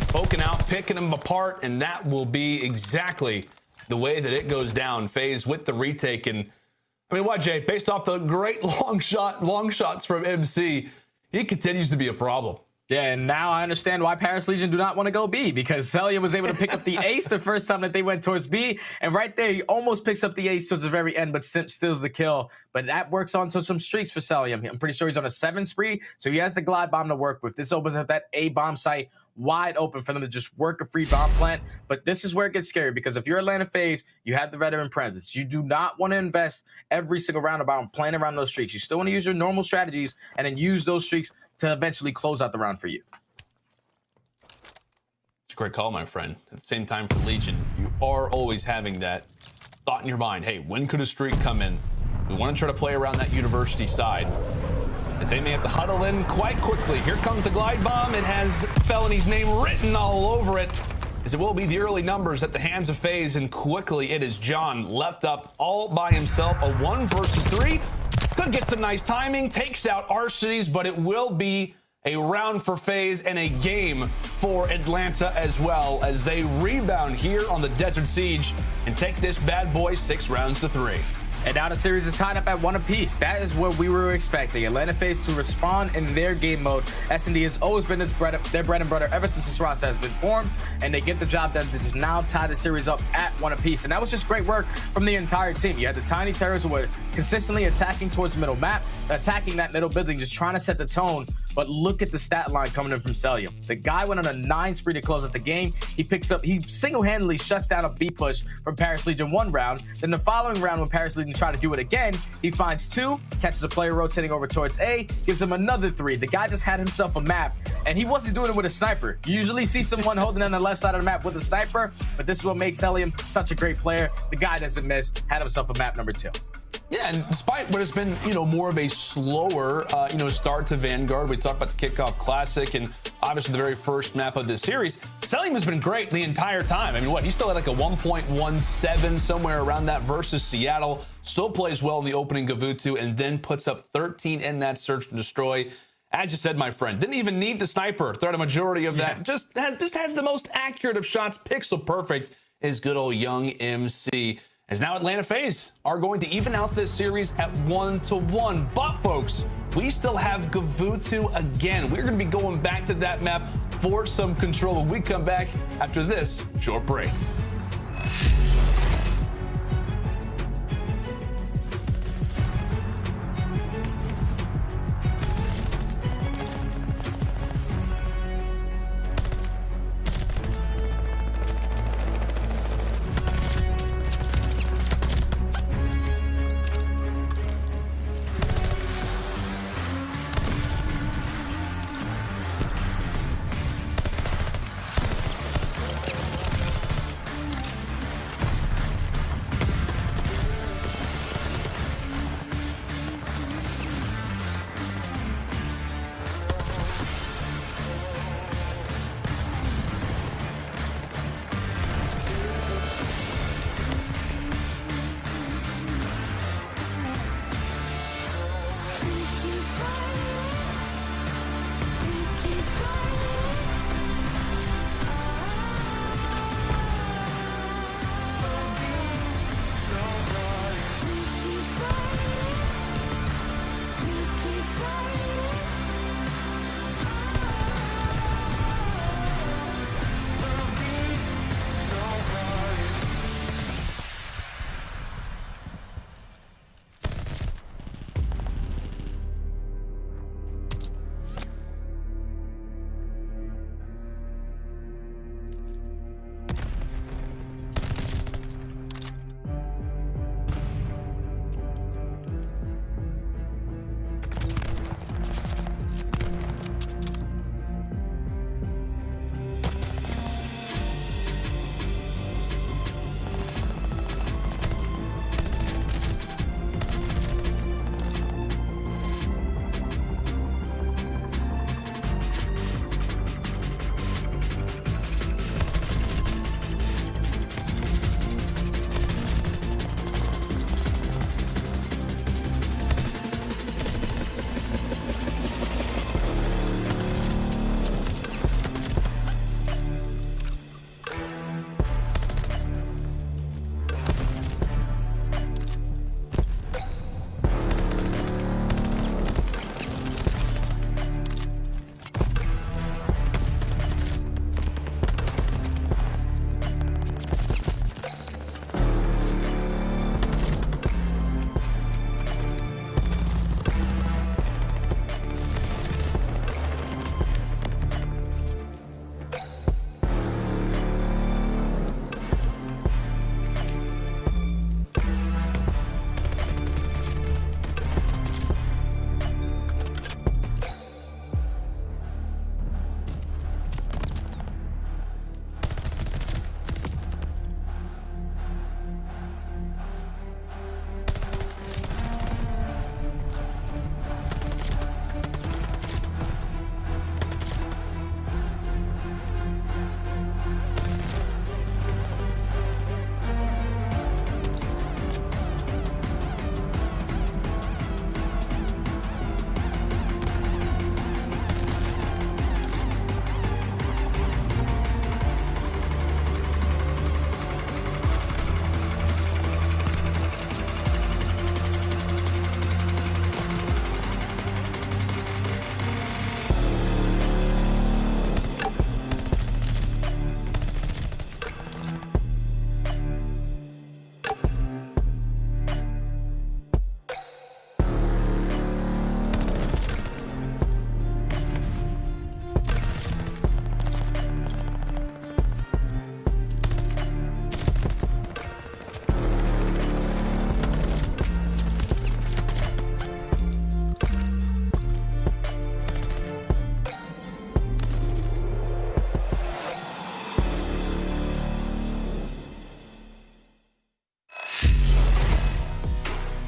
poking out, picking them apart, and that will be exactly the way that it goes down. FaZe with the retake, and I mean, what, Jay? Based off the great long shots from MC, he continues to be a problem. Yeah, and now I understand why Paris Legion do not want to go B, because Cellium was able to pick up the ace the first time that they went towards B, and right there, he almost picks up the ace towards the very end, but Simp steals the kill. But that works on to some streaks for Cellium. I'm pretty sure he's on a 7 spree, so he has the glide bomb to work with. This opens up that A-bomb site wide open for them to just work a free bomb plant. But this is where it gets scary, because if you're Atlanta FaZe, you have the veteran presence. You do not want to invest every single round about playing around those streaks. You still want to use your normal strategies and then use those streaks to eventually close out the round for you. It's a great call, my friend. At the same time, for Legion, you are always having that thought in your mind, hey, when could a streak come in? We want to try to play around that university side, as they may have to huddle in quite quickly. Here comes the glide bomb. It has Felony's name written all over it, as it will be the early numbers at the hands of FaZe, and quickly it is John left up all by himself. A 1 versus 3. Could get some nice timing, takes out Arcitys, but it will be a round for FaZe and a game for Atlanta as well, as they rebound here on the Desert Siege and take this bad boy 6 rounds to 3. And now the series is tied up at 1 apiece. That is what we were expecting. Atlanta FaZe to respond in their game mode. S&D has always been their bread and butter ever since this roster has been formed, and they get the job done to just now tie the series up at 1 apiece. And that was just great work from the entire team. You had the Tiny Terrors who were consistently attacking towards the middle map, attacking that middle building, just trying to set the tone. But look at the stat line coming in from Cellium. The guy went on a 9 spree to close out the game. He single-handedly shuts down a B push from Paris Legion 1 round. Then the following round, when Paris Legion tried to do it again, he finds 2, catches a player rotating over towards A, gives him another 3. The guy just had himself a map, and he wasn't doing it with a sniper. You usually see someone holding on the left side of the map with a sniper, but this is what makes Cellium such a great player. The guy doesn't miss, had himself a map number 2. Yeah, and despite what has been, more of a slower, start to Vanguard, we talked about the Kickoff Classic and obviously the very first map of this series, Cellium has been great the entire time. I mean, he's still at like a 1.17, somewhere around that versus Seattle, still plays well in the opening Gavutu, and then puts up 13 in that Search and Destroy. As you said, my friend, didn't even need the sniper throughout a majority of that. Just has the most accurate of shots, pixel perfect, is good old young MC. As now Atlanta FaZe are going to even out this series at 1-1. But folks, we still have Gavutu again. We're going to be going back to that map for some control when we come back after this short break.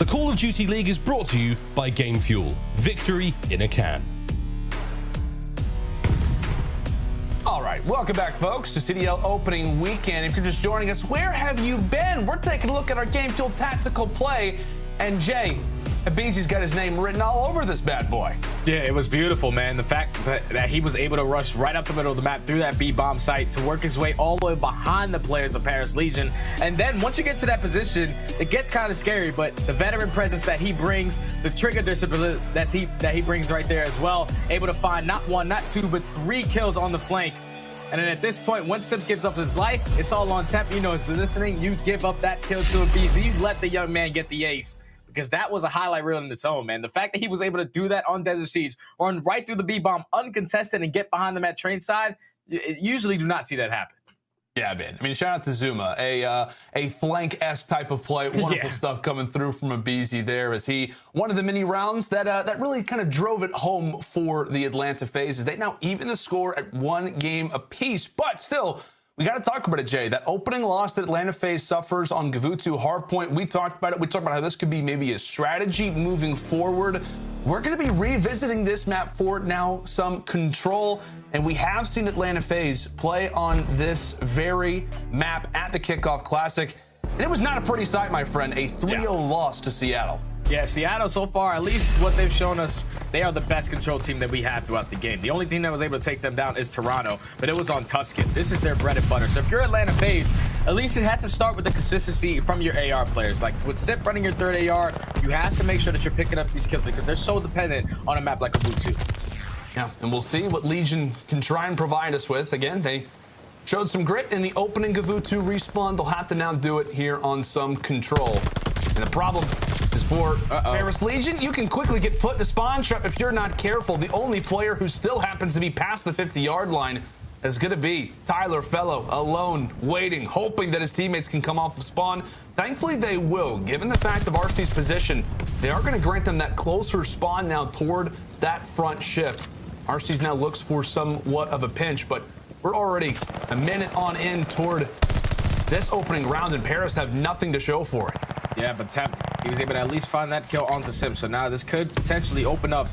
The Call of Duty League is brought to you by Game Fuel. Victory in a can. All right, welcome back, folks, to CDL opening weekend. If you're just joining us, where have you been? We're taking a look at our Game Fuel tactical play. And Jay, aBeZy's got his name written all over this bad boy. Yeah, it was beautiful, man. The fact that he was able to rush right up the middle of the map through that B-bomb site to work his way all the way behind the players of Paris Legion. And then once you get to that position, it gets kind of scary, but the veteran presence that he brings, the trigger discipline that he brings right there as well, able to find not one, not two, but 3 kills on the flank. And then at this point, once Simp gives up his life, it's all on Temp. You know his positioning. You give up that kill to aBeZy. You let the young man get the ace. Because that was a highlight reel in its own, man. The fact that he was able to do that on Desert Siege, run right through the B-bomb uncontested and get behind them at train side, you usually do not see that happen. Yeah, man. I mean, shout out to Zuma, a flank-esque type of play. Wonderful stuff coming through from aBeZy there as he one of the mini rounds that really kind of drove it home for the Atlanta FaZe as they now even the score at 1 game apiece. But still, we got to talk about it, Jay. That opening loss that Atlanta FaZe suffers on Gavutu Hardpoint, we talked about it. We talked about how this could be maybe a strategy moving forward. We're going to be revisiting this map for now some control, and we have seen Atlanta FaZe play on this very map at the Kickoff Classic, and it was not a pretty sight, my friend. A 3-0 loss to Seattle. Yeah, Seattle so far, at least what they've shown us, they are the best control team that we have throughout the game. The only team that was able to take them down is Toronto, but it was on Tuscan. This is their bread and butter. So if you're Atlanta FaZe, at least it has to start with the consistency from your AR players. Like with Simp running your 3rd AR, you have to make sure that you're picking up these kills because they're so dependent on a map like Gavutu. Yeah, and we'll see what Legion can try and provide us with. Again, they showed some grit in the opening Gavutu respawn. They'll have to now do it here on some control. And the problem is for Paris Legion, you can quickly get put in a spawn trap if you're not careful. The only player who still happens to be past the 50-yard line is going to be Tyler Fellow, alone, waiting, hoping that his teammates can come off of spawn. Thankfully, they will. Given the fact of Arcitys' position, they are going to grant them that closer spawn now toward that front ship. Arcitys now looks for somewhat of a pinch, but we're already a minute on in toward this opening round, and Paris have nothing to show for it. Yeah, but Temp, he was able to at least find that kill onto Simp. So now this could potentially open up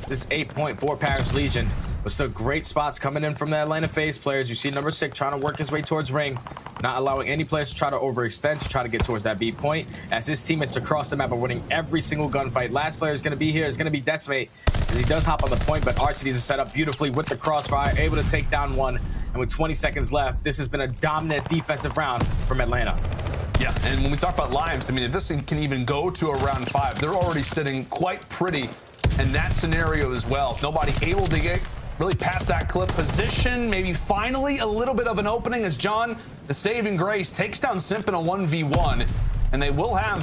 this 8-point Paris Legion. But still great spots coming in from the Atlanta FaZe players. You see number 6 trying to work his way towards ring, not allowing any players to try to overextend, to try to get towards that B point. As his teammates across the map are winning every single gunfight. Last player is going to be here is going to be Decimate, as he does hop on the point, but Arcitys is set up beautifully with the crossfire, able to take down one. And with 20 seconds left, this has been a dominant defensive round from Atlanta. Yeah, and when we talk about lives, I mean, if this thing can even go to a round 5, they're already sitting quite pretty in that scenario as well. Nobody able to get really past that cliff position. Maybe finally a little bit of an opening as John, the saving grace, takes down Simp in a 1v1, and they will have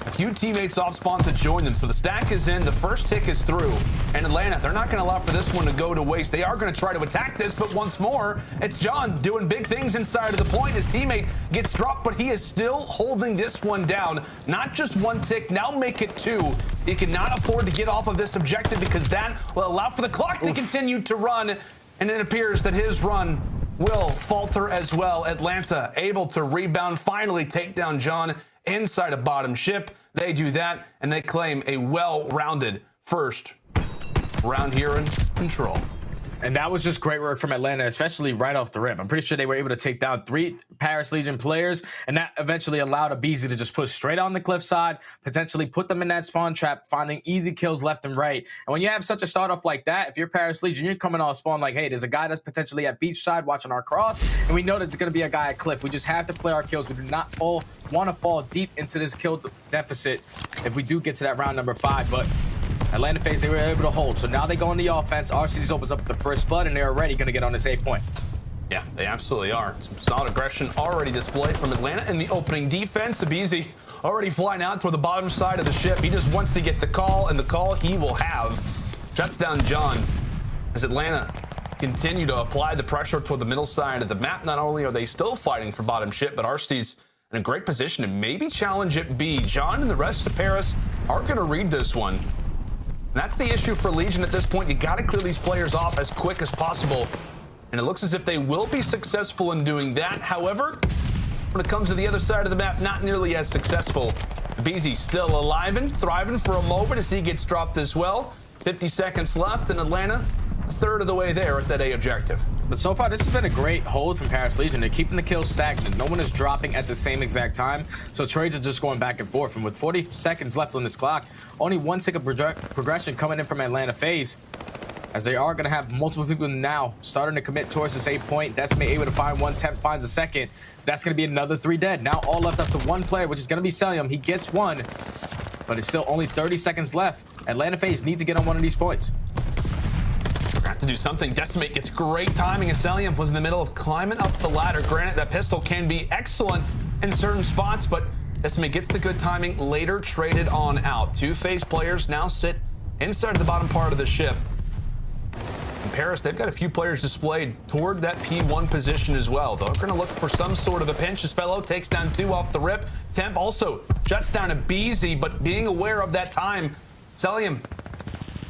a few teammates off spawn to join them. So the stack is in, the first tick is through, and Atlanta, they're not going to allow for this one to go to waste. They are going to try to attack this, but once more, it's John doing big things inside of the point. His teammate gets dropped, but he is still holding this one down. Not just 1 tick, now make it 2. He cannot afford to get off of this objective because that will allow for the clock to continue to run, and it appears that his run will falter as well. Atlanta able to rebound, finally take down John inside a bottom ship. They do that, and they claim a well-rounded first round here in control. And that was just great work from Atlanta, especially right off the rip. I'm pretty sure they were able to take down 3 Paris Legion players, and that eventually allowed aBeZy to just push straight on the cliffside, potentially put them in that spawn trap, finding easy kills left and right. And when you have such a start off like that, if you're Paris Legion, you're coming off spawn like, hey, there's a guy that's potentially at beachside watching our cross, and we know that it's going to be a guy at cliff. We just have to play our kills. We do not want to fall deep into this kill deficit if we do get to that round number 5, but Atlanta FaZe, they were able to hold. So now they go on the offense. Arcitys opens up the first blood, and they're already going to get on this 8-point. Yeah, they absolutely are. Some solid aggression already displayed from Atlanta in the opening defense. aBeZy already flying out toward the bottom side of the ship. He just wants to get the call, and the call he will have. Shuts down John as Atlanta continue to apply the pressure toward the middle side of the map. Not only are they still fighting for bottom ship, but Arcitys in a great position to maybe challenge it B. John and the rest of Paris are going to read this one. And that's the issue for Legion at this point. You got to clear these players off as quick as possible. And it looks as if they will be successful in doing that. However, when it comes to the other side of the map, not nearly as successful. aBeZy still alive and thriving for a moment as he gets dropped as well. 50 seconds left in Atlanta, a third of the way there at that A objective. But so far, this has been a great hold from Paris Legion. They're keeping the kills stagnant. No one is dropping at the same exact time, so trades are just going back and forth. And with 40 seconds left on this clock, only one tick of progression coming in from Atlanta FaZe, as they are going to have multiple people now starting to commit towards this 8-point. Decimate able to find one, Temp finds a second. That's going to be another 3 dead. Now all left up to one player, which is going to be Cellium. He gets one, but it's still only 30 seconds left. Atlanta FaZe need to get on one of these points. Forgot to do something. Decimate gets great timing as Cellium was in the middle of climbing up the ladder. Granted, that pistol can be excellent in certain spots, but Decimate gets the good timing, later traded on out. 2 FaZe players now sit inside the bottom part of the ship. In Paris, they've got a few players displayed toward that P1 position as well. They're going to look for some sort of a pinch. His fellow takes down 2 off the rip. Temp also shuts down aBeZy, but being aware of that time, Cellium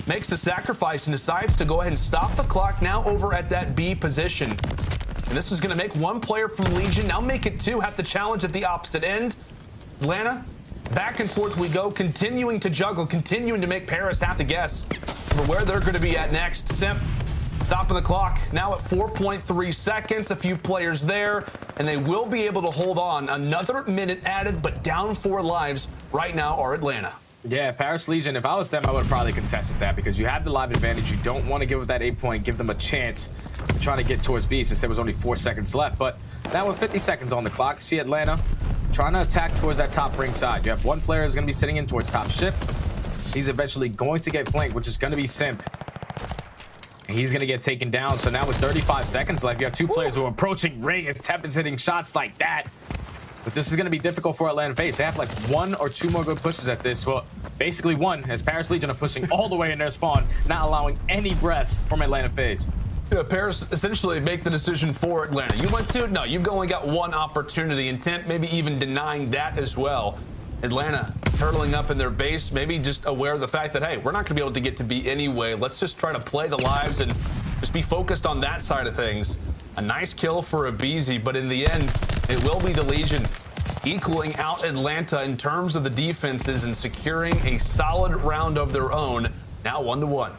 makes the sacrifice and decides to go ahead and stop the clock now over at that B position. And this is going to make 1 player from Legion now make it 2, have to challenge at the opposite end. Atlanta, back and forth we go, continuing to juggle, continuing to make Paris have to guess for where they're going to be at next. Simp stopping the clock now at 4.3 seconds, a few players there, and they will be able to hold on. Another minute added, but down 4 lives right now are Atlanta. Yeah, Paris Legion, if I was them, I would have probably contested that because you have the live advantage. You don't want to give up that 8-point, give them a chance to try to get towards B since there was only 4 seconds left. But now with 50 seconds on the clock, see Atlanta trying to attack towards that top ring side. You have 1 player who's going to be sitting in towards top ship. He's eventually going to get flanked, which is going to be Simp. And he's going to get taken down. So now with 35 seconds left, you have 2 players who are approaching ring as Temp is hitting shots like that. But this is going to be difficult for Atlanta FaZe. They have like 1 or 2 more good pushes at this. Well, basically 1, as Paris Legion are pushing all the way in their spawn, not allowing any breaths from Atlanta FaZe. Yeah, Paris essentially make the decision for Atlanta. You went to it? No, you've only got 1 opportunity. And Temp maybe even denying that as well. Atlanta turtling up in their base, maybe just aware of the fact that, hey, we're not going to be able to get to B anyway. Let's just try to play the lives and just be focused on that side of things. A nice kill for aBeZy, but in the end, it will be the Legion equaling out Atlanta in terms of the defenses and securing a solid round of their own. Now 1-1.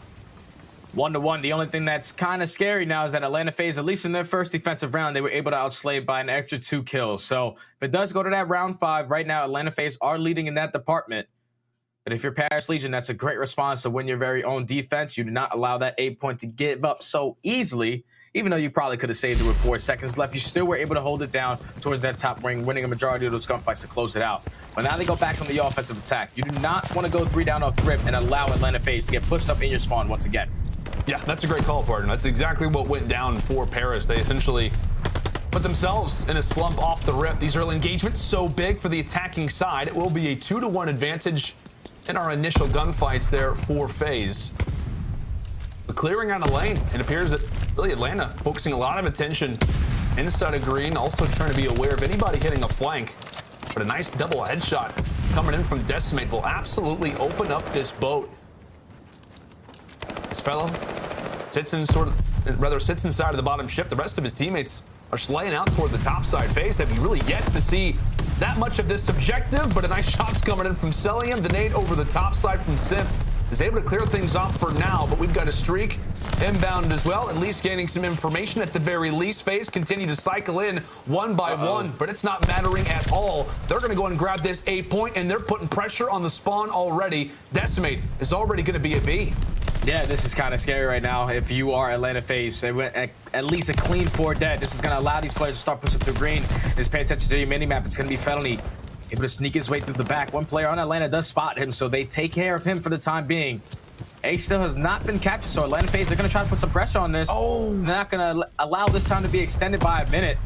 1-1. The only thing that's kind of scary now is that Atlanta FaZe, at least in their first defensive round, they were able to outslay by an extra 2 kills. So if it does go to that round 5, right now Atlanta FaZe are leading in that department. But if you're Paris Legion, that's a great response to win your very own defense. You do not allow that 8-point to give up so easily. Even though you probably could have saved it with 4 seconds left, you still were able to hold it down towards that top ring, winning a majority of those gunfights to close it out. But now they go back on the offensive attack. You do not want to go 3 down off the rip and allow Atlanta FaZe to get pushed up in your spawn once again. Yeah, that's a great call, partner. That's exactly what went down for Paris. They essentially put themselves in a slump off the rip. These early engagements so big for the attacking side. It will be a 2-1 advantage in our initial gunfights there for FaZe. But clearing out a lane, it appears that really Atlanta focusing a lot of attention inside of green, also trying to be aware of anybody hitting a flank. But a nice double headshot coming in from Decimate will absolutely open up this boat. This fellow sits inside of the bottom ship. The rest of his teammates are slaying out toward the top side. FaZe have you really yet to see that much of this objective, but a nice shot's coming in from Cellium. The nade over the top side from Simp is able to clear things off for now, but we've got a streak inbound as well, at least gaining some information at the very least. FaZe continue to cycle in 1 by 1, but it's not mattering at all. They're going to go and grab this 8-point, and they're putting pressure on the spawn already. Decimate is already going to be a B. Yeah, this is kind of scary right now. If you are Atlanta FaZe, they went at least a clean 4 dead. This is going to allow these players to start pushing through green. Just pay attention to your minimap. It's going to be Felony able to sneak his way through the back. 1 player on Atlanta does spot him, so they take care of him for the time being. A still has not been captured, so Atlanta FaZe, they're going to try to put some pressure on this. Oh! They're not going to allow this time to be extended by a minute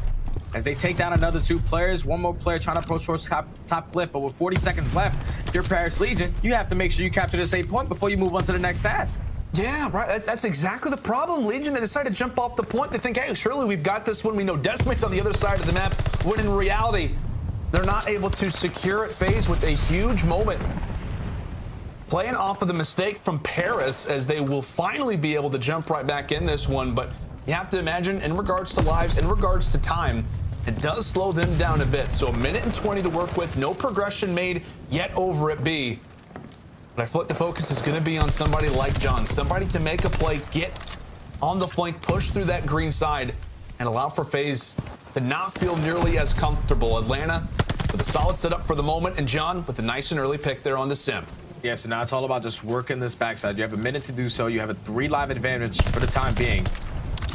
as they take down another 2 players. 1 more player trying to approach towards top cliff, but with 40 seconds left, if you're Paris Legion, you have to make sure you capture this 8-point before you move on to the next task. Yeah, right. That's exactly the problem. Legion, they decide to jump off the point. They think, hey, surely we've got this one. We know Decimate's on the other side of the map. When in reality, they're not able to secure it. FaZe with a huge moment. Playing off of the mistake from Paris as they will finally be able to jump right back in this one. But you have to imagine, in regards to lives, in regards to time, It does slow them down a bit. So 1 minute and 20 to work with. No progression made yet over at B. But I feel like the focus is going to be on somebody like John. Somebody to make a play, get on the flank, push through that green side, and allow for FaZe to not feel nearly as comfortable. Atlanta with a solid setup for the moment, and John with a nice and early pick there on the Simp. Yeah, so now it's all about just working this backside. You have 1 minute to do so. You have a 3 live advantage for the time being,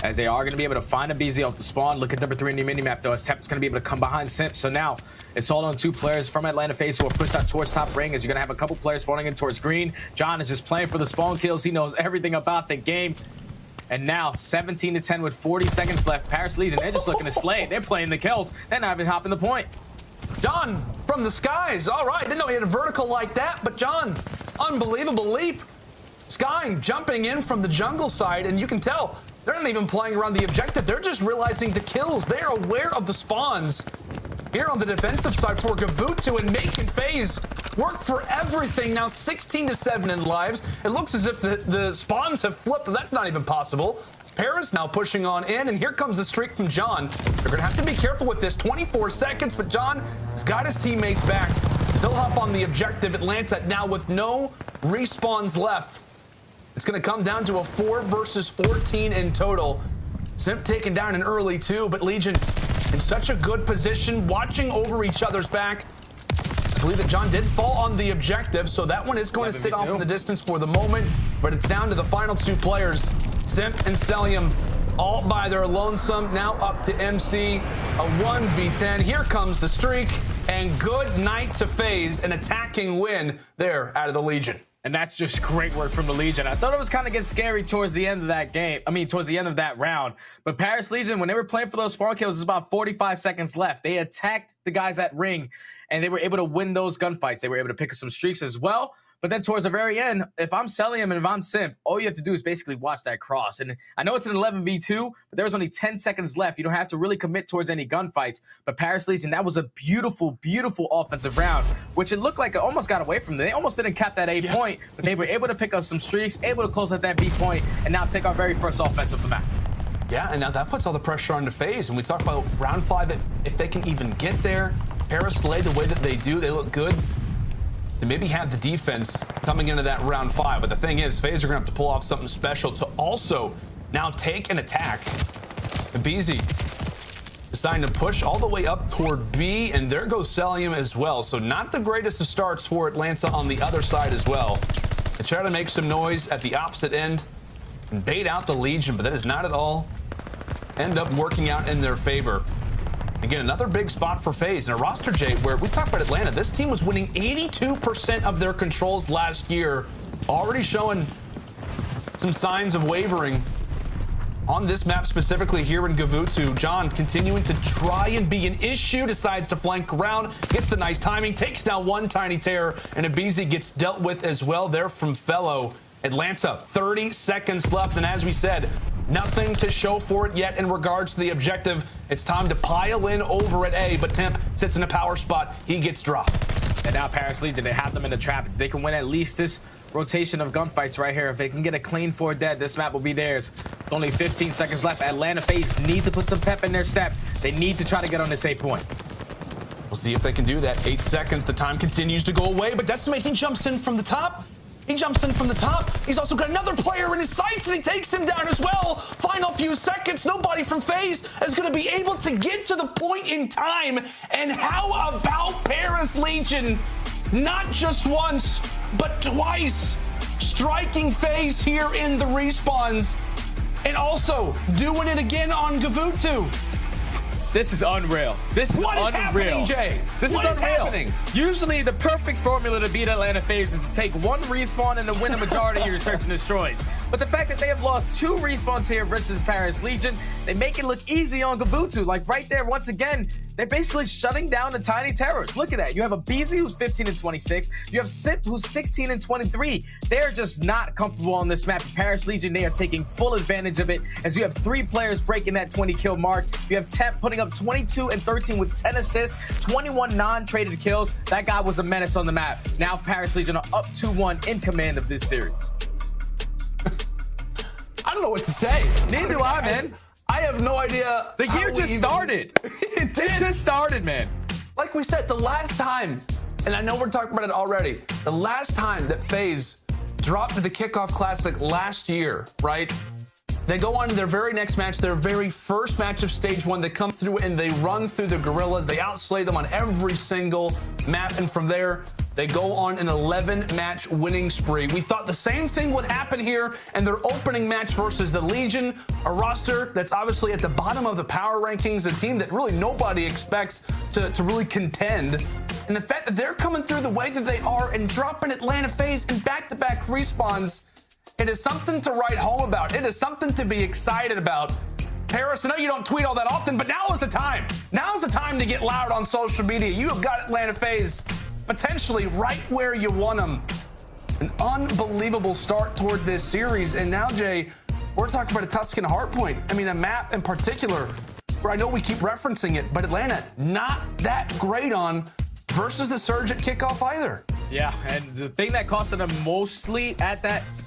as they are going to be able to find aBeZy off the spawn. Look at number 3 in the minimap, though, as Temp's going to be able to come behind Simp. So now it's all on 2 players from Atlanta FaZe who are pushed out towards top ring, as you're going to have a couple players spawning in towards green. John is just playing for the spawn kills. He knows everything about the game. And now 17-10 with 40 seconds left. Paris Legion, they're just looking to slay. They're playing the kills. They're not even hopping the point. John from the skies. All right, didn't know he had a vertical like that, but John, unbelievable leap. Skying, jumping in from the jungle side, and you can tell they're not even playing around the objective. They're just realizing the kills. They're aware of the spawns here on the defensive side for GaVootoo, and making FaZe work for everything. Now 16-7 in lives. It looks as if the spawns have flipped. That's not even possible. Paris now pushing on in, and here comes the streak from John. They're going to have to be careful with this. 24 seconds, but John has got his teammates back. He'll hop on the objective. Atlanta now with no respawns left. It's going to come down to a 4 versus 14 in total. Simp taken down an early 2, but Legion in such a good position, watching over each other's back. I believe that John did fall on the objective, so that one is going to sit off in the distance for the moment, but it's down to the final 2 players. Simp and Cellium all by their lonesome, now up to MC, a 1v10. Here comes the streak, and good night to FaZe, an attacking win there out of the Legion. And that's just great work from the Legion. I thought it was kind of getting scary towards the end of that game. I mean, towards the end of that round. But Paris Legion, when they were playing for those spawn kills, it was about 45 seconds left. They attacked the guys at ring, and they were able to win those gunfights. They were able to pick up some streaks as well. But then towards the very end, if I'm Cellium and if I'm Simp, all you have to do is basically watch that cross. And I know it's an 11v2, but there was only 10 seconds left. You don't have to really commit towards any gunfights. But Paris Legion, that was a beautiful, beautiful offensive round, which it looked like it almost got away from them. They almost didn't cap that A point, but they were able to pick up some streaks, able to close at that B point, and now take our very first offense of the map. Yeah, and now that puts all the pressure on the FaZe. And we talk about round 5, if they can even get there. Paris lay the way that they do, they look good. They maybe have the defense coming into that round 5, but the thing is, FaZe are gonna have to pull off something special to also now take an attack. aBeZy deciding to push all the way up toward B, and there goes Cellium as well. So not the greatest of starts for Atlanta on the other side as well. They try to make some noise at the opposite end and bait out the Legion, but that is not at all end up working out in their favor. Again, another big spot for FaZe in a roster, Jay, where we talked about Atlanta. This team was winning 82% of their controls last year, already showing some signs of wavering on this map, specifically here in GaVootoo. John continuing to try and be an issue, decides to flank around, gets the nice timing, takes down one tiny terror, and aBeZy gets dealt with as well there from fellow. Atlanta, 30 seconds left, and as we said, nothing to show for it yet in regards to the objective. It's time to pile in over at A, but Temp sits in a power spot. He gets dropped. And now Paris Legion, they have them in the trap. If they can win at least this rotation of gunfights right here, if they can get a clean 4 dead, this map will be theirs. With only 15 seconds left. Atlanta FaZe need to put some pep in their step. They need to try to get on this A point. We'll see if they can do that. 8 seconds. The time continues to go away, but Decimate, he jumps in from the top. He jumps in from the top. He's also got another player in his sights, and he takes him down as well. Final few seconds. Nobody from FaZe is going to be able to get to the point in time. And how about Paris Legion? Not just once, but twice. Striking FaZe here in the respawns. And also doing it again on GaVootoo. This is unreal. This is what is unreal. Happening, Jay? This what is unreal. Happening? Usually, the perfect formula to beat Atlanta FaZe is to take one respawn and to win a majority of your search and destroys. But the fact that they have lost 2 respawns here versus Paris Legion, they make it look easy on GaVootoo. Like right there, once again, they're basically shutting down the tiny terrors. Look at that. You have aBeZy who's 15-26. You have Simp who's 16-23. They're just not comfortable on this map. Paris Legion, they are taking full advantage of it, as you have 3 players breaking that 20 kill mark. You have Temp putting up 22 and 13 with 10 assists, 21 non-traded kills. That guy was a menace on the map. Now Paris Legion are up 2-1 in command of this series. I don't know what to say. Neither do I, man. I have no idea. The year just started. It just started, man. Like we said, the last time, and I know we're talking about it already, the last time that FaZe dropped to the Kickoff Classic last year, right? They go on to their very next match, their very first match of Stage 1. They come through and they run through the Guerrillas. They outslay them on every single map. And from there, they go on an 11-match winning spree. We thought the same thing would happen here in their opening match versus the Legion, a roster that's obviously at the bottom of the power rankings, a team that really nobody expects to really contend. And the fact that they're coming through the way that they are and dropping Atlanta FaZe in back-to-back respawns, it is something to write home about. It is something to be excited about. Paris, I know you don't tweet all that often, but now is the time. Now is the time to get loud on social media. You have got Atlanta FaZe potentially right where you want them. An unbelievable start toward this series. And now, Jay, we're talking about a Tuscan hardpoint. I mean, a map in particular where I know we keep referencing it, but Atlanta not that great on versus the Surge at kickoff either. Yeah, and the thing that costed them mostly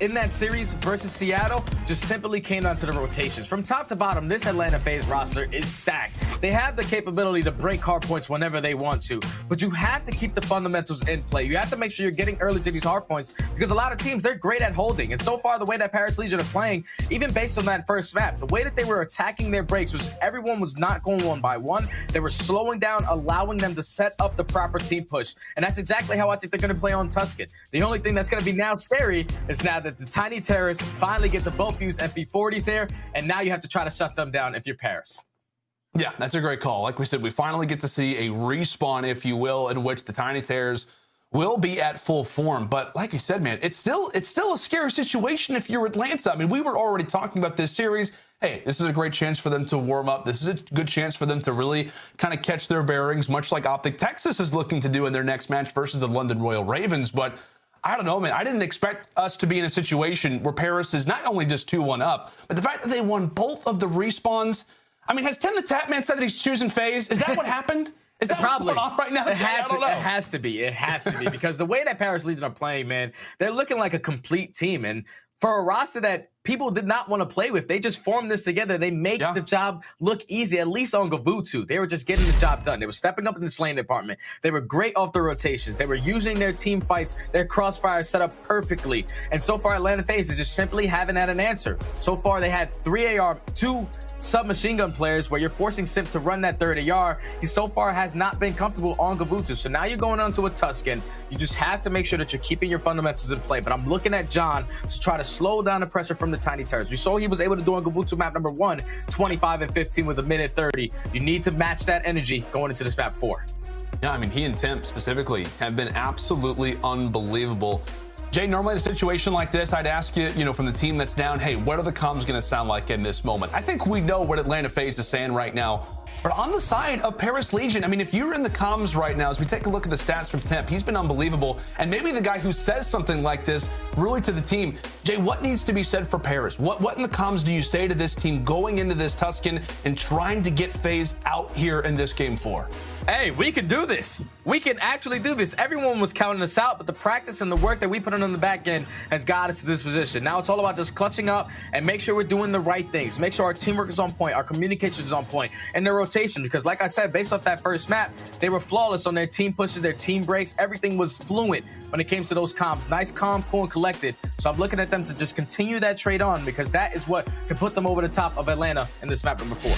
in that series versus Seattle just simply came down to the rotations. From top to bottom, this Atlanta FaZe roster is stacked. They have the capability to break hard points whenever they want to, but you have to keep the fundamentals in play. You have to make sure you're getting early to these hard points because a lot of teams, they're great at holding. And so far, the way that Paris Legion are playing, even based on that first map, the way that they were attacking their breaks was everyone was not going one by one. They were slowing down, allowing them to set up the proper team push. And that's exactly how I think they're going to play on Tuscan. The only thing that's going to be now scary is now that the tiny terrorists finally get the both use MP40s here, and now you have to try to shut them down if you're Paris. Yeah, that's a great call. Like we said, we finally get to see a respawn, if you will, in which the Tiny Terrors will be at full form. But like you said, man, it's still a scary situation if you're Atlanta. I mean, we were already talking about this series. Hey, this is a great chance for them to warm up. This is a good chance for them to really kind of catch their bearings, much like OpTic Texas is looking to do in their next match versus the London Royal Ravens. But I don't know, man. I didn't expect us to be in a situation where Paris is not only just 2-1 up, but the fact that they won both of the respawns. I mean, has Tim the Tapman said that he's choosing FaZe? Is that what happened? Is that what's going on right now? It has to be. It has to be because the way that Paris Legion are playing, man, they're looking like a complete team. And for a roster that people did not want to play with, they just formed this together. They make the job look easy, at least on Gavutu. They were just getting the job done. They were stepping up in the slaying department. They were great off the rotations. They were using their team fights, their crossfire set up perfectly. And so far, Atlanta FaZe is just simply haven't had an answer. So far, they had 3 AR, 2 submachine gun players where you're forcing Simp to run that third AR. He so far has not been comfortable on Gavutu. So now you're going on to a Tuscan. You just have to make sure that you're keeping your fundamentals in play. But I'm looking at John to try to slow down the pressure from the Tiny Terrors. We saw he was able to do on Gavutu map number 1, 25 and 15 with a minute 30. You need to match that energy going into this map 4. Yeah, I mean, he and Tim specifically have been absolutely unbelievable. Jay, normally in a situation like this, I'd ask you, from the team that's down, hey, what are the comms going to sound like in this moment? I think we know what Atlanta FaZe is saying right now. But on the side of Paris Legion, I mean, if you're in the comms right now, as we take a look at the stats from Temp, he's been unbelievable. And maybe the guy who says something like this really to the team, Jay, what needs to be said for Paris? What in the comms do you say to this team going into this Tuscan and trying to get FaZe out here in this game 4? Hey, we can do this. We can actually do this. Everyone was counting us out, but the practice and the work that we put in on the back end has got us to this position. Now it's all about just clutching up and make sure we're doing the right things. Make sure our teamwork is on point, our communication is on point, and their rotation. Because like I said, based off that first map, they were flawless on their team pushes, their team breaks. Everything was fluent when it came to those comms. Nice, calm, cool, and collected. So I'm looking at them to just continue that trade on because that is what can put them over the top of Atlanta in this map number 4.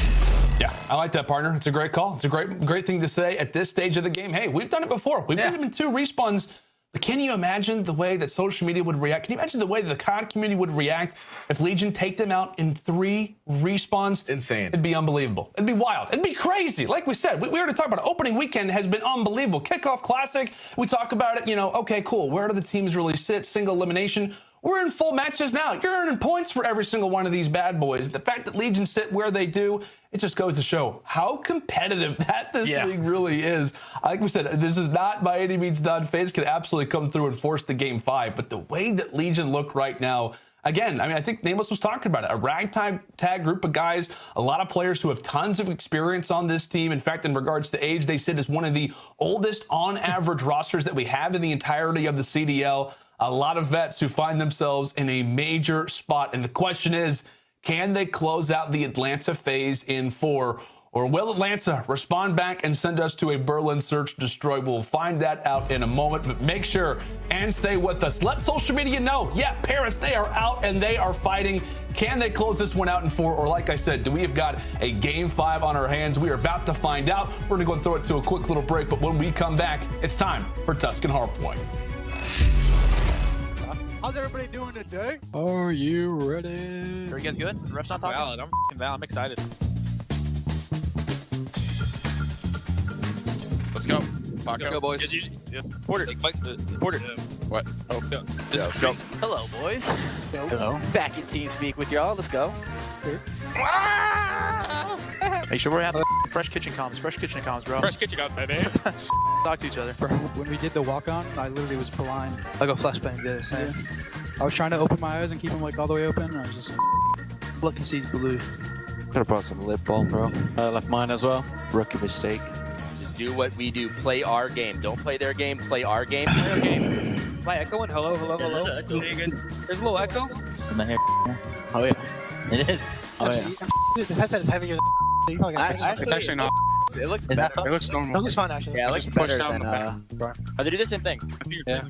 Yeah, I like that, partner. It's a great call. It's a great thing to say at this stage of the game. Hey, we've done it before. We've been in 2 respawns. But can you imagine the way that social media would react? Can you imagine the way that the COD community would react if Legion take them out in 3 respawns? Insane. It'd be unbelievable. It'd be wild. It'd be crazy. Like we said, we already talked about it. Opening weekend has been unbelievable. Kickoff Classic, we talk about it, okay, cool. Where do the teams really sit? Single elimination. We're in full matches now. You're earning points for every single one of these bad boys. The fact that Legion sit where they do, it just goes to show how competitive this league really is. Like we said, this is not by any means done. FaZe could absolutely come through and force the game 5, but the way that Legion look right now, again, I mean, I think Nameless was talking about it. A ragtag group of guys, a lot of players who have tons of experience on this team. In fact, in regards to age, they sit as one of the oldest on average rosters that we have in the entirety of the CDL. A lot of vets who find themselves in a major spot. And the question is, Can they close out the Atlanta FaZe in 4? Or will Atlanta respond back and send us to a Berlin search destroy? We'll find that out in a moment, but make sure and stay with us. Let social media know, yeah, Paris, they are out and they are fighting. Can they close this one out in 4? Or like I said, do we have got a game 5 on our hands? We are about to find out. We're gonna go and throw it to a quick little break, but when we come back, it's time for Tuscan Hardpoint. How's everybody doing today? Are you ready? Are you guys good? The ref's not talking? Valid. I'm f***ing valid. I'm excited. Let's go. Let's go, boys. Porter. Porter. What? Oh, yeah, let's go. Hello, boys. Hello. Back in TeamSpeak with y'all. Let's go. Make sure we have fresh kitchen comms. Fresh kitchen comms, bro. Fresh kitchen comms, baby. Talk to each other. Bro, when we did the walk-on, I literally was blind. I go flashbang this. Yeah. I was trying to open my eyes and keep them like all the way open, and I was just Look and see blue. Could have brought some lip balm, bro. I left mine as well. Rookie mistake. Do what we do. Play our game. Don't play their game. Play our game. Play our game. Am I echoing? Hello, hello, hello. There's a little echo. In the hair. Oh yeah, it is. Oh yeah. This headset is heavier than you probably got. It's actually not. It looks better. It looks normal. It looks fine actually. Yeah, it looks push better down than the back. Oh, they do the same thing. My finger's Yeah.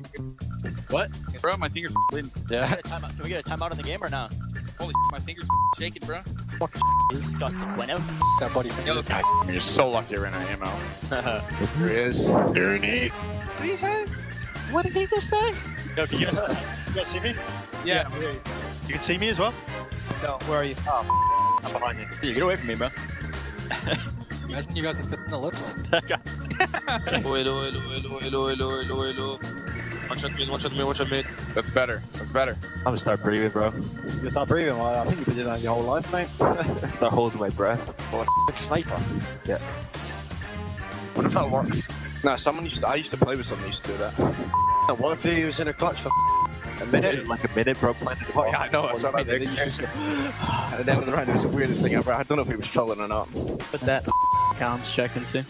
What? Bro, my finger's bleeding. Yeah. Can we get a timeout in the game or not? Holy my finger's shaking, bro. Disgusting. Bueno. That buddy. Yo, you're so lucky you're in ammo. There he is. Ernie. What did he say? What did he just say? Yo, can you guys see me? Yeah. You can see me as well? No. Where are you? Oh, I'm behind you. Dude, get away from me, bro. imagine you guys spit in the lips. Hello. One shot mid. That's better. That's better. I'm gonna start breathing, bro. You start breathing? Well, I think you've been doing that your whole life, mate. Start holding my breath. Sniper. Yeah. What if that works? No, I used to play with someone who used to do that. What if he was in a clutch for a minute? Like a minute, bro. Planted. Oh, yeah, I know. That's what I think. At the end of the round, it was the weirdest thing ever. I don't know if he was trolling or not. Put that comms check and see.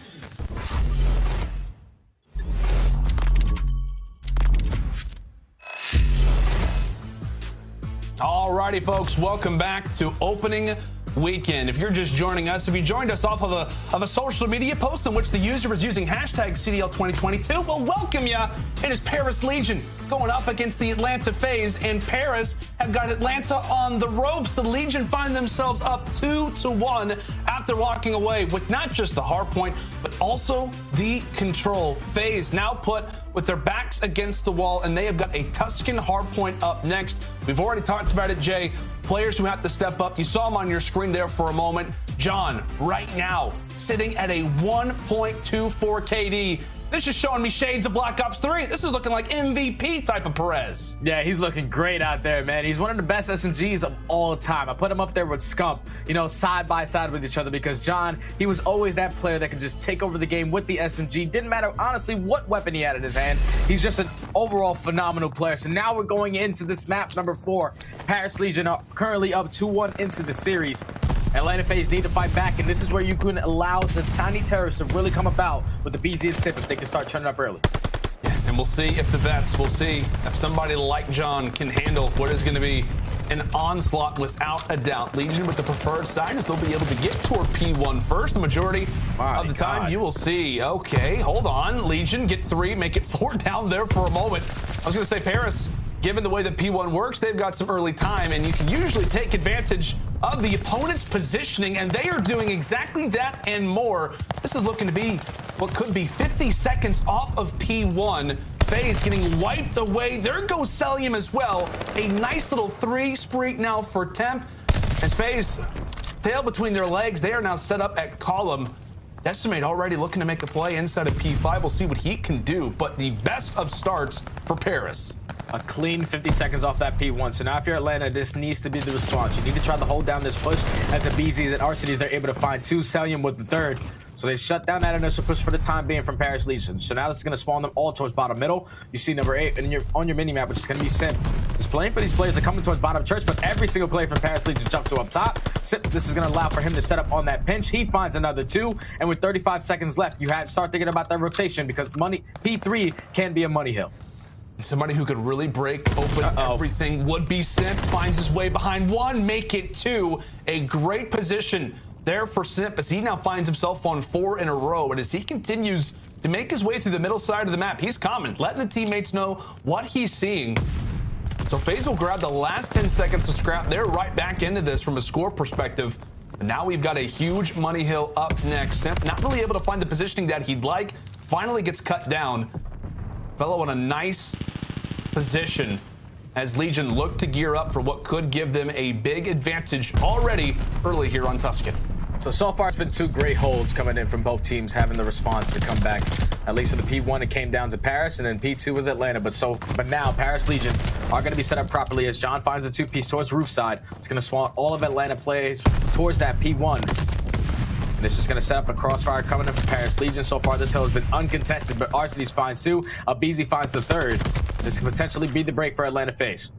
Alrighty, folks, welcome back to opening weekend. If you're just joining us, if you joined us off of a social media post in which the user was using hashtag CDL 2022, we'll welcome you. It is Paris Legion going up against the Atlanta FaZe, and Paris have got Atlanta on the ropes. The Legion find themselves up 2-1 after walking away with not just the hard point, but also the control. FaZe now put with their backs against the wall, and they have got a Tuscan hardpoint up next. We've already talked about it, Jay. Players who have to step up. You saw them on your screen there for a moment. John, right now, sitting at a 1.24 KD. This is showing me shades of Black Ops 3. This is looking like MVP type of Perez. Yeah, he's looking great out there, man. He's one of the best SMGs of all time. I put him up there with Scump, you know, side by side with each other, because John, he was always that player that could just take over the game with the SMG. Didn't matter, honestly, what weapon he had in his hand. He's just an overall phenomenal player. So now we're going into this map number 4. Paris Legion are currently up 2-1 into the series. Atlanta FaZe need to fight back, and this is where you can allow the tiny terrorists to really come about with the aBeZy and Simp if they can start turning up early. And we'll see if the vets, we'll see if somebody like John can handle what is going to be an onslaught without a doubt. Legion with the preferred side, as they'll be able to get toward P1 first. The majority of the time you will see, okay, hold on. Legion get 3, make it 4 down there for a moment. I was going to say, Paris, given the way that P1 works, they've got some early time, and you can usually take advantage of the opponent's positioning, and they are doing exactly that and more. This is looking to be what could be 50 seconds off of P1. FaZe getting wiped away. There goes Cellium as well. A nice little 3 spree now for Temp. As FaZe tail between their legs, they are now set up at column. Decimate already looking to make a play inside of P5. We'll see what he can do, but the best of starts for Paris. A clean 50 seconds off that P1. So now if you're Atlanta, this needs to be the response. You need to try to hold down this push as aBeZy and Arcitys, they're able to find 2, Cellium with the 3rd. So they shut down that initial push for the time being from Paris Legion. So now this is going to spawn them all towards bottom middle. You see number 8 and on your mini map, which is going to be Simp. Just playing for these players that are coming towards bottom church, but every single player from Paris Legion jumps to up top. Simp, this is going to allow for him to set up on that pinch. He finds another 2, and with 35 seconds left, you had to start thinking about that rotation, because money P3 can be a money hill. Somebody who could really break open everything would be Simp. Finds his way behind one, make it two. A great position there for Simp as he now finds himself on 4 in a row. And as he continues to make his way through the middle side of the map, he's calming, letting the teammates know what he's seeing. So FaZe will grab the last 10 seconds of scrap. They're right back into this from a score perspective. And now we've got a huge money hill up next. Simp not really able to find the positioning that he'd like. Finally gets cut down. Fellow in a nice position as Legion look to gear up for what could give them a big advantage already early here on Tuscan. So far it's been 2 great holds coming in from both teams having the response to come back. At least for the P1 it came down to Paris, and then P2 was Atlanta. But now Paris Legion are going to be set up properly as John finds the 2-piece towards roof side. It's going to spawn all of Atlanta plays towards that P1. And this is going to set up a crossfire coming in for Paris Legion. So far, this hill has been uncontested, but Arcitys finds 2. aBeZy finds the 3rd. This could potentially be the break for Atlanta FaZe.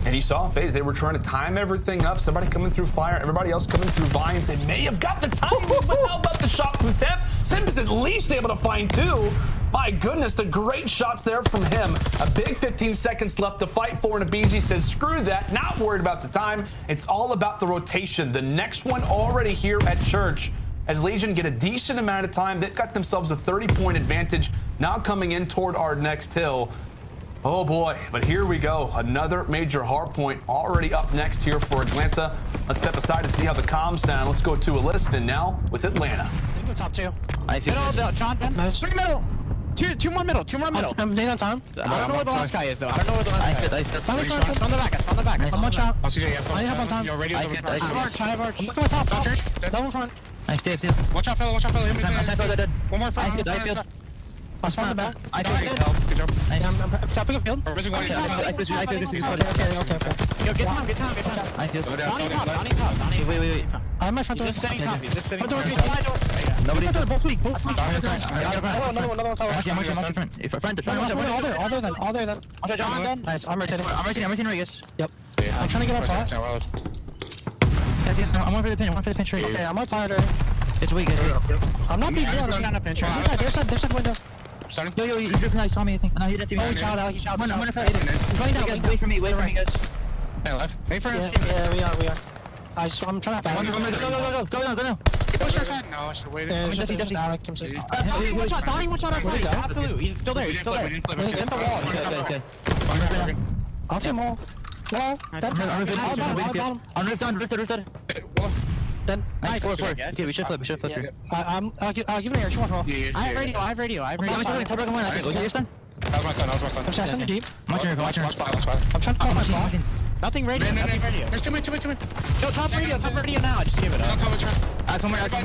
And you saw FaZe, they were trying to time everything up. Somebody coming through fire, everybody else coming through vines. They may have got the timing, but how about the shot from Temp? Simp is at least able to find 2. My goodness, the great shots there from him. A big 15 seconds left to fight for, and aBeZy says, screw that, not worried about the time. It's all about the rotation. The next one already here at Church. As Legion get a decent amount of time, they've got themselves a 30-point advantage now coming in toward our next hill. Oh boy, but here we go. Another major hard point already up next here for Atlanta. Let's step aside and see how the comms sound. Let's go to a listen now with Atlanta. Go top 2. Middle, John. Nice. 3 middle. Two more middle. I'm on time. I don't know where the last guy is though. I don't know where the last guy is. It's on the back. I'm one shot. I have on time. I have arch. Look at my top. Double front. I did. Watch out, fella. One more front. I feel. I spawned the back. I did. Good job. I'm tapping a field. Okay. Yo, get time. I feel. Donnie top. Wait. I have my front door. He's just sitting top. Nobody. Both. Another one. All there then. Nice. I'm rotating. Røkkr. Yep. I'm trying to get up top. I'm one for the pinch. Okay, I'm on fire. It's weak. I'm not being good. I'm not pinch. There's that window. Yo, he dripped me. He saw me, I think. No, he didn't see me. Oh, he shot. I'm gonna fight him. Wait for me, guys. Wait for him. Yeah, we are. I'm trying to find him. Go now. Push our side. No, I should have waited. One shot, Donnie, one shot outside. Absolutely. He's still there. In the wall. Okay. I'll see him all. Wall. On roof done. Then nice. Four. Yeah, we should flip through. I'll give it here. I have radio. That was my son. I'm trying to deep. Watch I'm trying to call my spot. Nothing radio. There's too many. Yo, top radio now. Just give it up. I don't have it.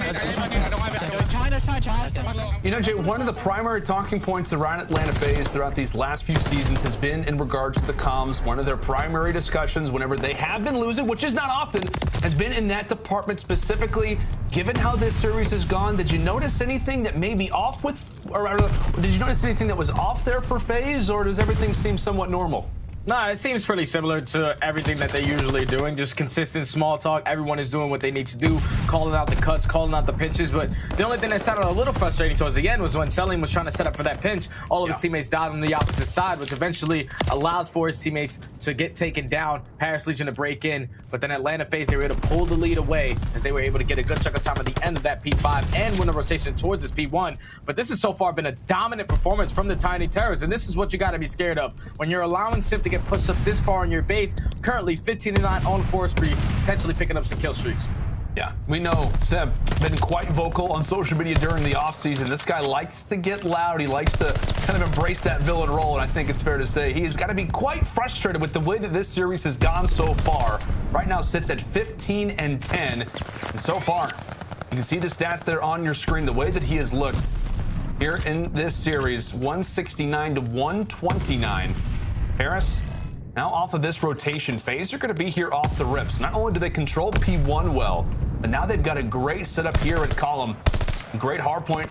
You know, Jay, one of the primary talking points around Atlanta FaZe throughout these last few seasons has been in regards to the comms. One of their primary discussions whenever they have been losing, which is not often, has been in that department specifically. Given how this series has gone, did you notice anything that may be off with, or did you notice anything that was off there for FaZe, or does everything seem somewhat normal? Nah, it seems pretty similar to everything that they're usually doing. Just consistent small talk. Everyone is doing what they need to do, calling out the cuts, calling out the pinches. But the only thing that sounded a little frustrating towards the end was when Cellium was trying to set up for that pinch. All of his teammates died on the opposite side, which eventually allowed for his teammates to get taken down, Paris Legion to break in. But then Atlanta FaZe, they were able to pull the lead away as they were able to get a good chunk of time at the end of that P5 and win the rotation towards this P1. But this has so far been a dominant performance from the Tiny Terrors, and this is what you got to be scared of. When you're allowing Simp to get pushed up this far on your base, currently 15-9 on forestry, potentially picking up some kill streaks. Yeah, we know Simp been quite vocal on social media during the offseason. This guy likes to get loud. He likes to kind of embrace that villain role, and I think it's fair to say he's got to be quite frustrated with the way that this series has gone so far. Right now sits at 15-10, and so far, you can see the stats there on your screen, the way that he has looked here in this series, 169 to 129. Harris, now off of this rotation phase, they're going to be here off the rips. Not only do they control P1 well, but now they've got a great setup here at Column. Great hard point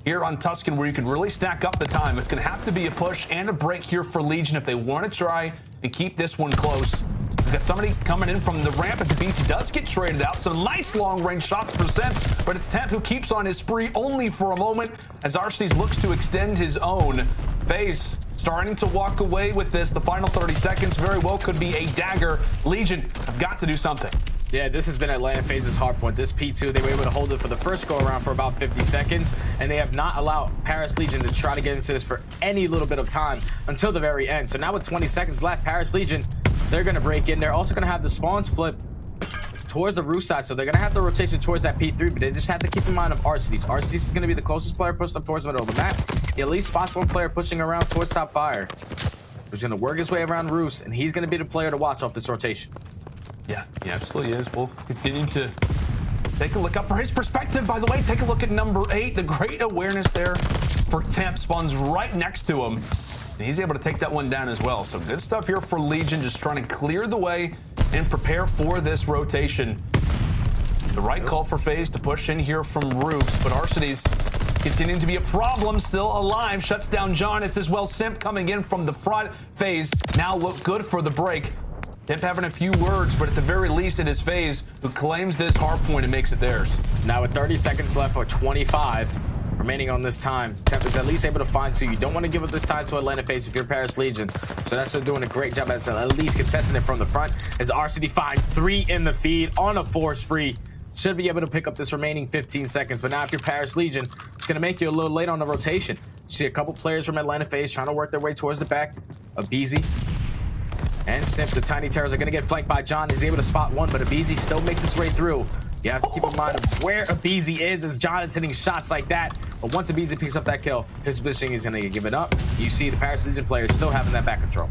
here on Tuscan where you can really stack up the time. It's going to have to be a push and a break here for Legion if they want to try and keep this one close. We've got somebody coming in from the ramp as aBeZy does get traded out. Some nice long-range shots for Simp, but it's Temp who keeps on his spree only for a moment as Arcitys looks to extend his own. FaZe starting to walk away with this. The final 30 seconds very well could be a dagger. Legion have got to do something. Yeah, this has been Atlanta FaZe's hard point. This P2, they were able to hold it for the first go around for about 50 seconds, and they have not allowed Paris Legion to try to get into this for any little bit of time until the very end. So now with 20 seconds left, Paris Legion, they're going to break in. They're also going to have the spawns flip towards the roof side, so they're going to have the rotation towards that P3, but they just have to keep in mind of Arcitys. Arcitys is going to be the closest player pushed up towards the middle of the map. He at least spots one player pushing around towards top fire. He's going to work his way around roofs, and he's going to be the player to watch off this rotation. Yeah, he absolutely is. We'll continue to take a look up for his perspective. By the way, take a look at number 8. The great awareness there for Temp. Spawns right next to him, and he's able to take that one down as well. So good stuff here for Legion, just trying to clear the way and prepare for this rotation. The right call for FaZe to push in here from roofs, but Arcitys continuing to be a problem, still alive. Shuts down John. It's as well Simp coming in from the front. FaZe now look good for the break. Temp having a few words, but at the very least it is FaZe who claims this hard point and makes it theirs. Now with 30 seconds left, or 25 remaining on this time, Temp is at least able to find 2. You don't want to give up this time to Atlanta FaZe if you're Paris Legion. So that's doing a great job at least contesting it from the front, as Arcitys finds 3 in the feed on a 4 spree. Should be able to pick up this remaining 15 seconds. But now if you're Paris Legion, it's going to make you a little late on the rotation. You see a couple players from Atlanta FaZe trying to work their way towards the back. aBeZy and Simp, the Tiny Terrors, are going to get flanked by John. He's able to spot one, but aBeZy still makes his way through. You have to keep in mind of where aBeZy is, as John is hitting shots like that. But once aBeZy picks up that kill, his positioning is going to give it up. You see the Paris Legion players still having that back control.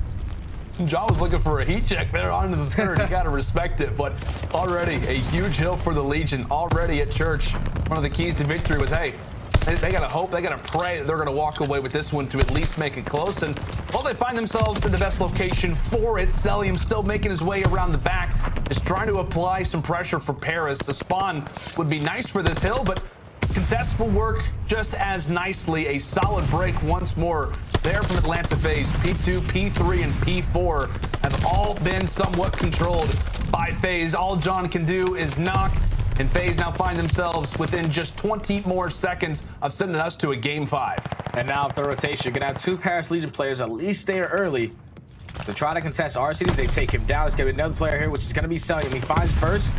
John was looking for a heat check there onto the third. You got to respect it, but already a huge hill for the Legion. Already at church, one of the keys to victory was, hey, they got to hope, they got to pray that they're going to walk away with this one to at least make it close. And while they find themselves in the best location for it, Cellium still making his way around the back, just trying to apply some pressure for Paris. The spawn would be nice for this hill, but contest will work just as nicely. A solid break once more there from Atlanta FaZe. P2, P3, and P4 have all been somewhat controlled by FaZe. All John can do is knock, and FaZe now find themselves within just 20 more seconds of sending us to a game 5. And now after rotation, you're gonna have 2 Paris Legion players at least there early to try to contest Arcitys. They take him down. It's gonna be another player here, which is gonna be Cellium. He finds first,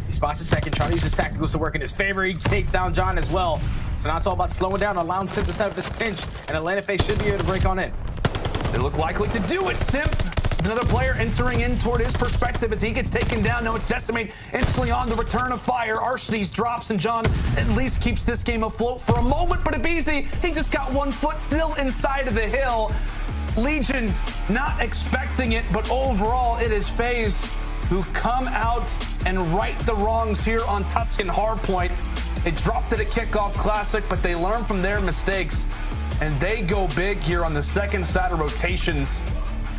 he spots the second, trying to use his tacticals to work in his favor. He takes down John as well. So now it's all about slowing down, allowing Simp to set up this pinch, and Atlanta FaZe should be able to break on in. They look likely to do it. Simp, another player entering in toward his perspective as he gets taken down. No, it's Decimate instantly on the return of fire. Arcitys drops, and John at least keeps this game afloat for a moment. But aBeZy, he just got 1 foot still inside of the hill. Legion not expecting it, but overall it is FaZe who come out and right the wrongs here on Tuscan Hardpoint. They dropped it at Kickoff Classic, but they learn from their mistakes, and they go big here on the second side of rotations.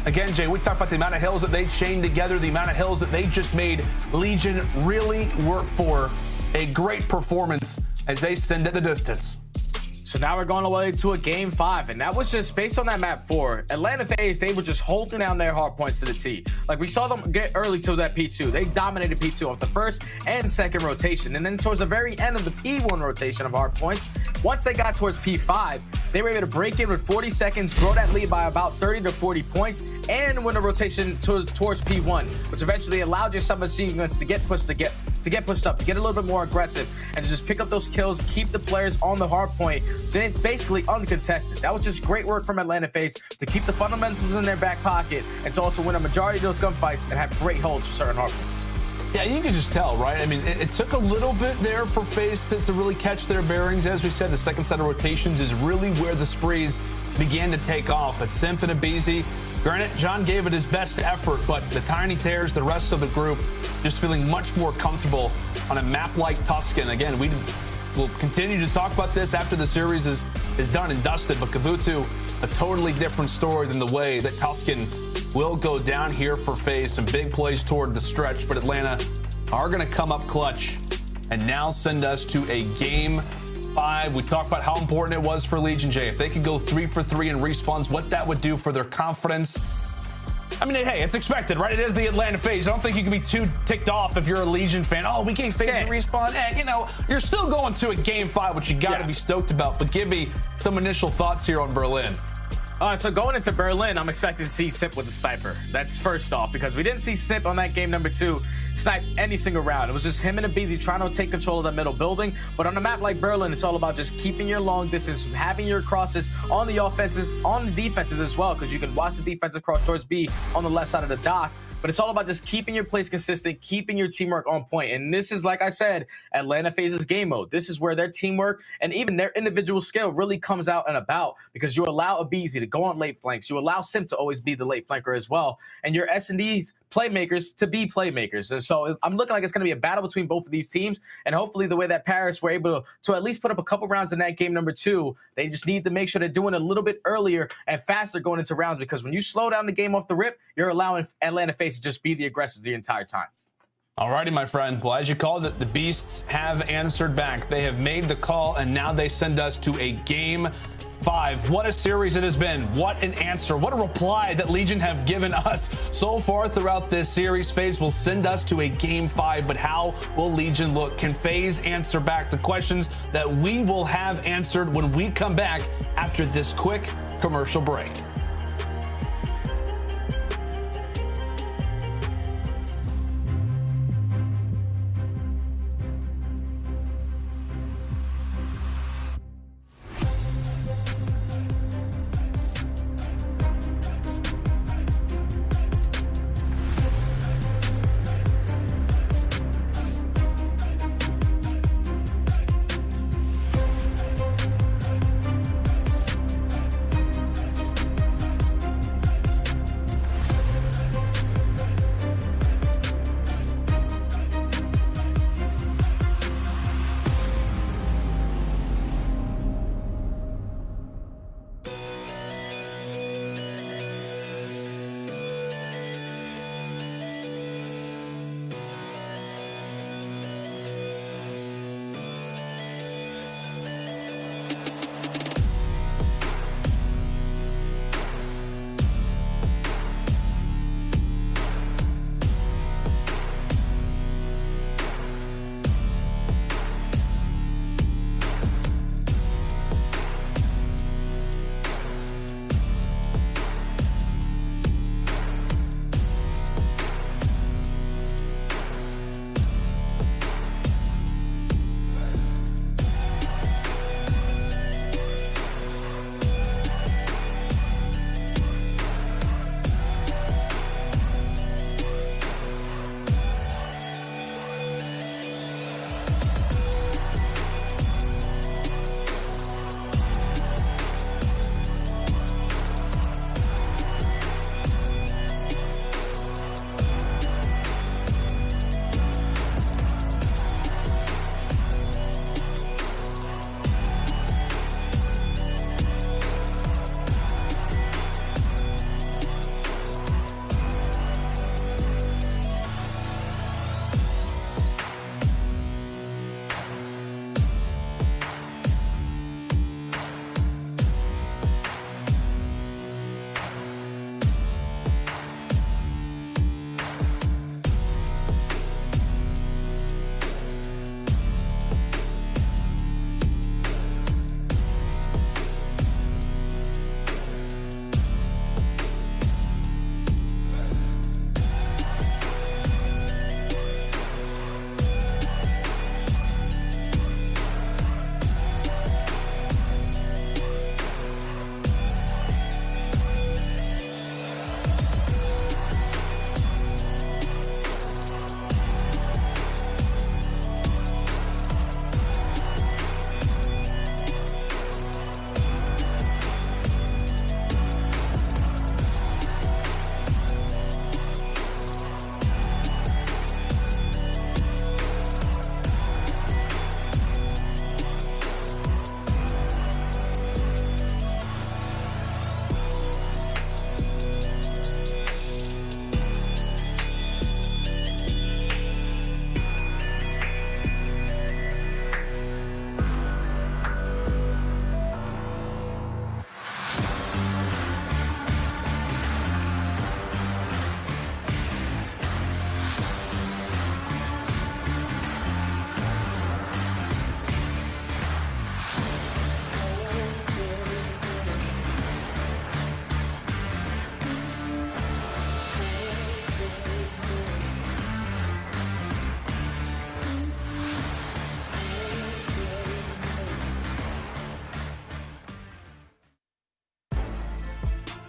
Again, Jay, we talked about the amount of hills that they chained together, the amount of hills that they just made Legion really work for. A great performance as they send it the distance. So now we're going away to a game 5, and that was just based on that map 4. Atlanta FaZe, they were just holding down their hard points to the T. Like, we saw them get early to that P2. They dominated P2 off the first and second rotation, and then towards the very end of the P1 rotation of hard points, once they got towards P5, they were able to break in with 40 seconds, grow that lead by about 30 to 40 points, and win a rotation towards P1, which eventually allowed your submachine guns to get pushed up, to get a little bit more aggressive, and to just pick up those kills, keep the players on the hard point. So it's basically uncontested. That was just great work from Atlanta FaZe to keep the fundamentals in their back pocket and to also win a majority of those gunfights and have great holds for certain hard points. Yeah, you can just tell, right? I mean, it took a little bit there for FaZe to really catch their bearings. As we said, the second set of rotations is really where the sprees began to take off. But Simp and aBeZy, granted, John gave it his best effort, but the Tiny Terrors, the rest of the group, just feeling much more comfortable on a map like Tuscan. Again, we'll continue to talk about this after the series is done and dusted, but Kavutu, a totally different story than the way that Tuscan will go down here for FaZe. Some big plays toward the stretch, but Atlanta are going to come up clutch and now send us to a game 5. We talked about how important it was for Legion, Jay. If they could go 3 for 3 in respawns, what that would do for their confidence. I mean, hey, it's expected, right? It is the Atlanta FaZe. I don't think you can be too ticked off if you're a Legion fan. Oh, we gave FaZe a respawn. And, you know, you're still going to a game 5, which you got to be stoked about. But give me some initial thoughts here on Berlin. So going into Berlin, I'm expecting to see Simp with a sniper. That's first off, because we didn't see Simp on that game number 2 snipe any single round. It was just him and aBeZy trying to take control of that middle building. But on a map like Berlin, it's all about just keeping your long distance, having your crosses on the offenses, on the defenses as well, because you can watch the defensive cross towards B on the left side of the dock. But it's all about just keeping your plays consistent, keeping your teamwork on point. And this is, like I said, Atlanta FaZe's game mode. This is where their teamwork and even their individual skill really comes out and about, because you allow aBeZy to go on late flanks. You allow Simp to always be the late flanker as well. And your S&D's playmakers to be playmakers. And so I'm looking like it's going to be a battle between both of these teams. And hopefully the way that Paris were able to at least put up a couple rounds in that game number 2, they just need to make sure they're doing it a little bit earlier and faster going into rounds, because when you slow down the game off the rip, you're allowing Atlanta FaZe to just be the aggressors the entire time. Alrighty, my friend. Well, as you called it, the Beasts have answered back. They have made the call, and now they send us to a game 5. What a series it has been. What an answer. What a reply that Legion have given us so far throughout this series. FaZe will send us to a game 5, but how will Legion look? Can FaZe answer back? The questions that we will have answered when we come back after this quick commercial break.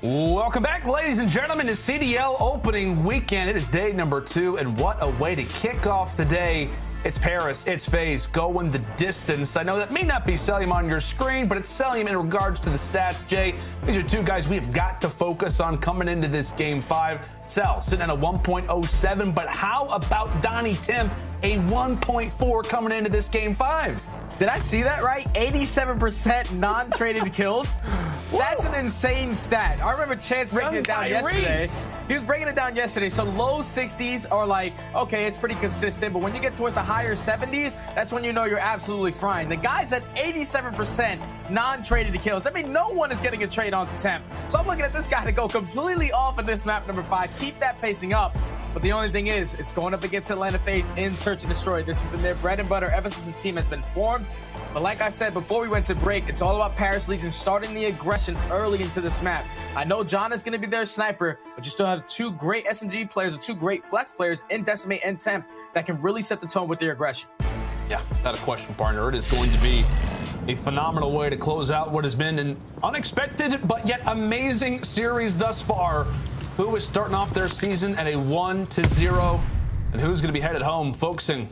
Welcome back, ladies and gentlemen, to CDL opening weekend. It is day number 2, and what a way to kick off the day. It's Paris, it's FaZe, going the distance. I know that may not be Cellium on your screen, but it's Cellium in regards to the stats, Jay. These are two guys we have got to focus on coming into this game 5. Cell sitting at a 1.07, but how about Donnie Temp, a 1.4 coming into this game 5? Did I see that right? 87% non-traded kills. That's an insane stat. I remember Chance breaking it down yesterday. He was breaking it down yesterday. So low 60s are like, okay, it's pretty consistent. But when you get towards the higher 70s, that's when you know you're absolutely frying. The guy's at 87% non-traded kills. That means no one is getting a trade on the Temp. So I'm looking at this guy to go completely off of this map number 5. Keep that pacing up. But the only thing is, it's going up against Atlanta FaZe in Search and Destroy. This has been their bread and butter ever since the team has been formed. But like I said, before we went to break, it's all about Paris Legion starting the aggression early into this map. I know John is going to be their sniper, but you still have 2 great SMG players or 2 great flex players in Decimate and Temp that can really set the tone with their aggression. Yeah, not a question, partner. It is going to be a phenomenal way to close out what has been an unexpected but yet amazing series thus far. Who is starting off their season at a 1-0, and who's going to be headed home focusing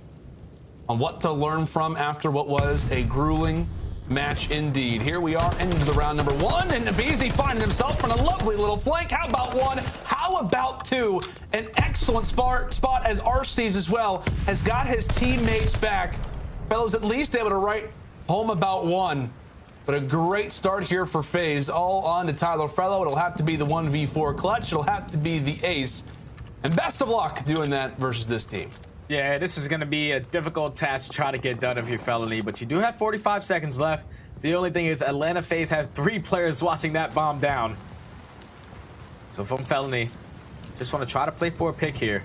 on what to learn from after what was a grueling match indeed. Here we are into the round number 1, and aBeZy finding himself on a lovely little flank. How about 1? How about 2? An excellent spot as Arcitys as well has got his teammates back. Fellows at least able to write home about 1. But a great start here for FaZe. All on to Tyler Fellow. It'll have to be the 1v4 clutch. It'll have to be the ace. And best of luck doing that versus this team. Yeah, this is going to be a difficult task to try to get done if you're Felony, but you do have 45 seconds left. The only thing is Atlanta FaZe has 3 players watching that bomb down. So if I'm Felony, just want to try to play for a pick here.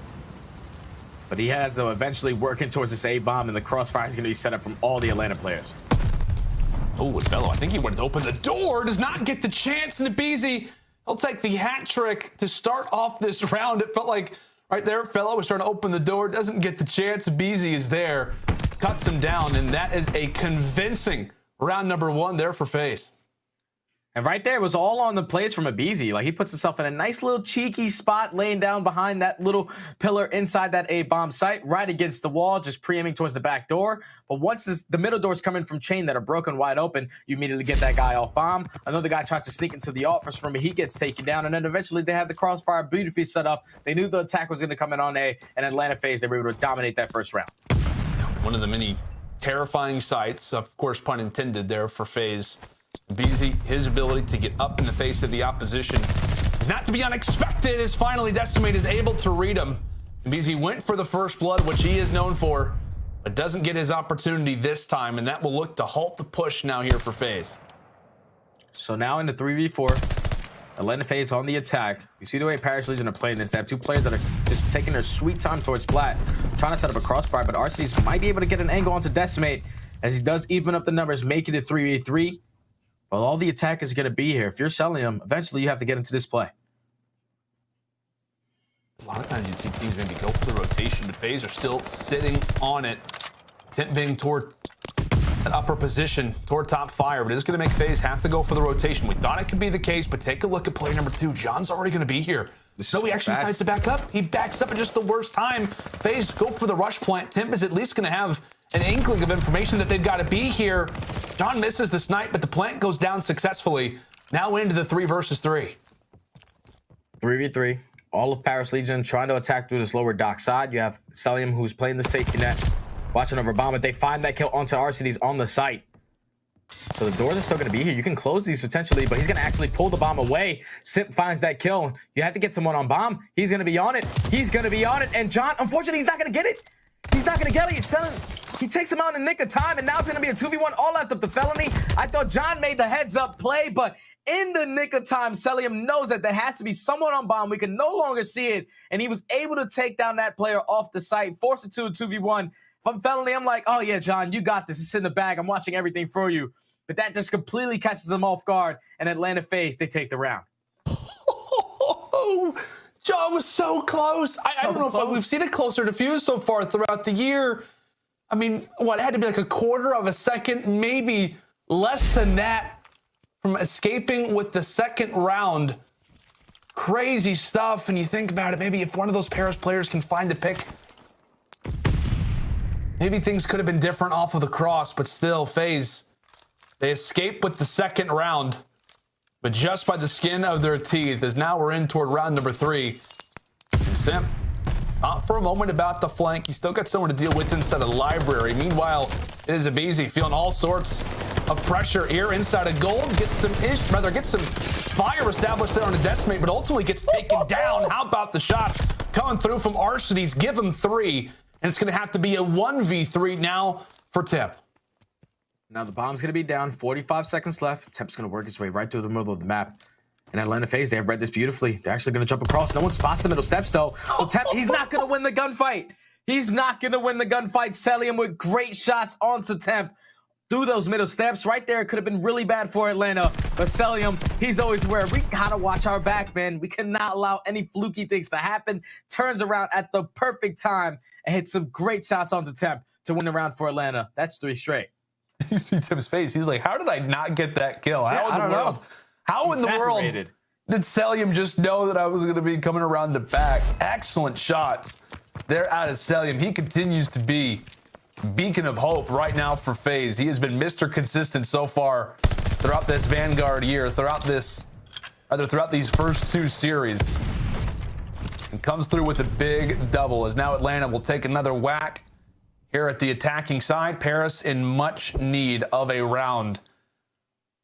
But he has to eventually working towards this A bomb, and the crossfire is going to be set up from all the Atlanta players. Oh, and Fellow, I think he went to open the door, does not get the chance, and aBeZy, he'll take the hat trick to start off this round. It felt like right there, Fellow was trying to open the door, doesn't get the chance. aBeZy is there, cuts him down, and that is a convincing round number 1 there for FaZe. And right there was all on the plays from aBeZy. Like, he puts himself in a nice little cheeky spot, laying down behind that little pillar inside that A-bomb site, right against the wall, just pre-aiming towards the back door. But once the middle doors come in from chain that are broken wide open, you immediately get that guy off bomb. Another guy tries to sneak into the office from it. He gets taken down. And then eventually they have the crossfire beautifully set up. They knew the attack was going to come in on A, and Atlanta FaZe, they were able to dominate that first round. One of the many terrifying sights, of course, pun intended there for FaZe. aBeZy, his ability to get up in the face of the opposition is not to be unexpected, as finally Decimate is able to read him. aBeZy went for the first blood, which he is known for, but doesn't get his opportunity this time, and that will look to halt the push now here for FaZe. So now in the 3v4, Atlanta FaZe on the attack. You see the way Paris Legion are playing this. They have 2 players that are just taking their sweet time towards Splat, trying to set up a crossfire, but Arcitys might be able to get an angle onto Decimate as he does even up the numbers, making it 3v3. Well, all the attack is going to be here. If you're selling him, eventually you have to get into this play. A lot of times you'd see teams maybe go for the rotation, but FaZe are still sitting on it. Temp being toward an upper position, toward top fire, but it's going to make FaZe have to go for the rotation. We thought it could be the case, but take a look at player number 2. John's already going to be here. So he actually decides to back up. He backs up at just the worst time. FaZe go for the rush plant. Temp is at least going to have an inkling of information that they've got to be here. John misses the snipe, but the plant goes down successfully. Now into the 3 versus 3. 3v3. All of Paris Legion trying to attack through this lower dock side. You have Cellium, who's playing the safety net, watching over bomb, but they find that kill onto Arcitys on the site. So the doors are still going to be here. You can close these potentially, but he's going to actually pull the bomb away. Simp finds that kill. You have to get someone on bomb. He's going to be on it. He's going to be on it. And John, unfortunately, he's not going to get it. He's not going to get it. He's selling. He takes him out in the nick of time, and now it's going to be a 2v1 all out of the Felony. I thought John made the heads-up play, but in the nick of time, Cellium knows that there has to be someone on bomb. We can no longer see it, and he was able to take down that player off the site, force it to a 2v1. If I'm Felony, I'm like, oh, yeah, John, you got this. It's in the bag. I'm watching everything for you. But that just completely catches him off guard, and Atlanta FaZe, they take the round. John was so close. I don't know if we've seen a closer defuse so far throughout the year. I mean, what, it had to be like a quarter of a second, maybe less than that from escaping with the second round. Crazy stuff. And you think about it, maybe if one of those Paris players can find a pick, maybe things could have been different off of the cross, but still, FaZe, they escape with the second round, but just by the skin of their teeth, as now we're in toward round number 3. And Simp, not for a moment about the flank. You still got someone to deal with inside the library. Meanwhile, it is aBeZy feeling all sorts of pressure here inside of gold. Gets some fire established there on the Decimate, but ultimately gets taken down. How about the shots coming through from Arcitys? Give him 3, and it's going to have to be a 1v3 now for Temp. Now the bomb's going to be down. 45 seconds left. Temp's going to work his way right through the middle of the map. And Atlanta FaZe, they have read this beautifully. They're actually going to jump across. No one spots the middle steps, though. So Temp, he's not going to win the gunfight. He's not going to win the gunfight. Cellium with great shots onto Temp through those middle steps. Right there, it could have been really bad for Atlanta. But Cellium, he's always aware. We got to watch our back, man. We cannot allow any fluky things to happen. Turns around at the perfect time and hits some great shots onto Temp to win the round for Atlanta. That's 3 straight. You see Temp's face. He's like, how did I not get that kill? I don't know. How in the world did Cellium just know that I was going to be coming around the back? Excellent shots there out of Cellium. He continues to be beacon of hope right now for FaZe. He has been Mr. Consistent so far throughout this Vanguard year, throughout these first 2 series. And comes through with a big double as now Atlanta will take another whack here at the attacking side. Paris in much need of a round.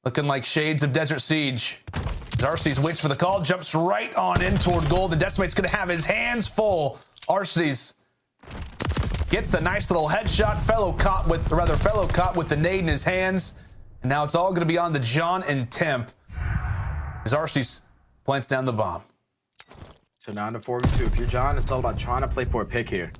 Looking like shades of Desert Siege. As Arcitys waits for the call, jumps right on in toward gold. The Decimate's going to have his hands full. Arcitys gets the nice little headshot. Fellow caught with the nade in his hands. And now it's all going to be on the John and Temp as Arcitys plants down the bomb. So now into 4v2. If you're John, it's all about trying to play for a pick here.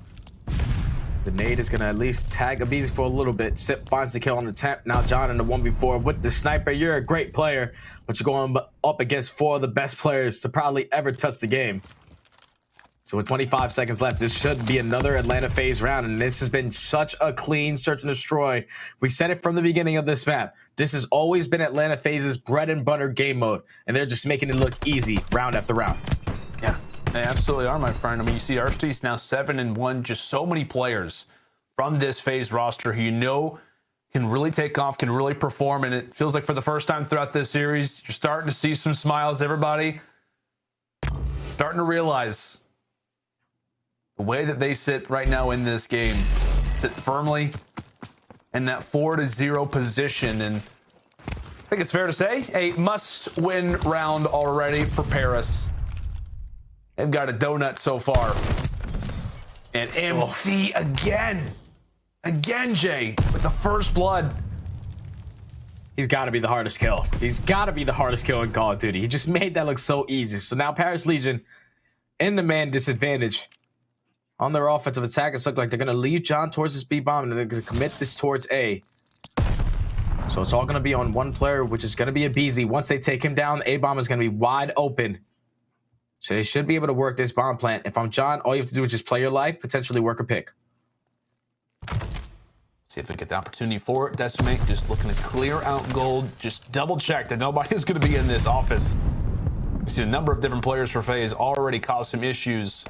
The nade is going to at least tag aBeZy for a little bit. Sip finds the kill on the Temp. Now John in the 1v4 with the sniper. You're a great player, but you're going up against 4 of the best players to probably ever touch the game. So with 25 seconds left, this should be another Atlanta FaZe round, and this has been such a clean search and destroy. We said it from the beginning of this map. This has always been Atlanta FaZe's bread and butter game mode, and they're just making it look easy round after round. Yeah. They absolutely are, my friend. I mean, you see Arcitys now 7-1. Just so many players from this FaZe roster who you know can really take off, can really perform, and it feels like for the first time throughout this series, you're starting to see some smiles. Everybody starting to realize the way that they sit right now in this game, sit firmly in that 4-0 position, and I think it's fair to say a must-win round already for Paris. They've got a donut so far. And MC again, Jay, with the first blood. He's got to be the hardest kill. He's got to be the hardest kill in Call of Duty. He just made that look so easy. So now Paris Legion in the man disadvantage. On their offensive attackers look like they're going to lead John towards this B bomb, and they're going to commit this towards A. So it's all going to be on one player, which is going to be aBeZy. Once they take him down, the A bomb is going to be wide open. So they should be able to work this bomb plant. If I'm John, all you have to do is just play your life, potentially work a pick. See if they get the opportunity for it. Decimate just looking to clear out gold. Just double check that nobody is going to be in this office. We see a number of different players for FaZe already cause some issues.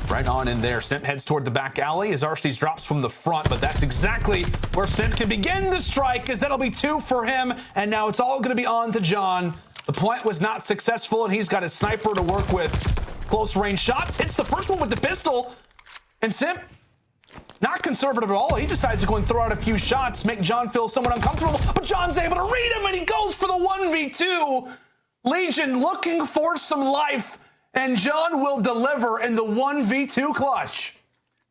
Right on in there. Simp heads toward the back alley as Arcitys drops from the front, but that's exactly where Simp can begin the strike, as that'll be 2 for him. And now it's all going to be on to John. The plant was not successful, and he's got a sniper to work with. Close range shots. Hits the first one with the pistol. And Simp, not conservative at all. He decides to go and throw out a few shots, make John feel somewhat uncomfortable. But John's able to read him, and he goes for the 1v2. Legion looking for some life, and John will deliver in the 1v2 clutch.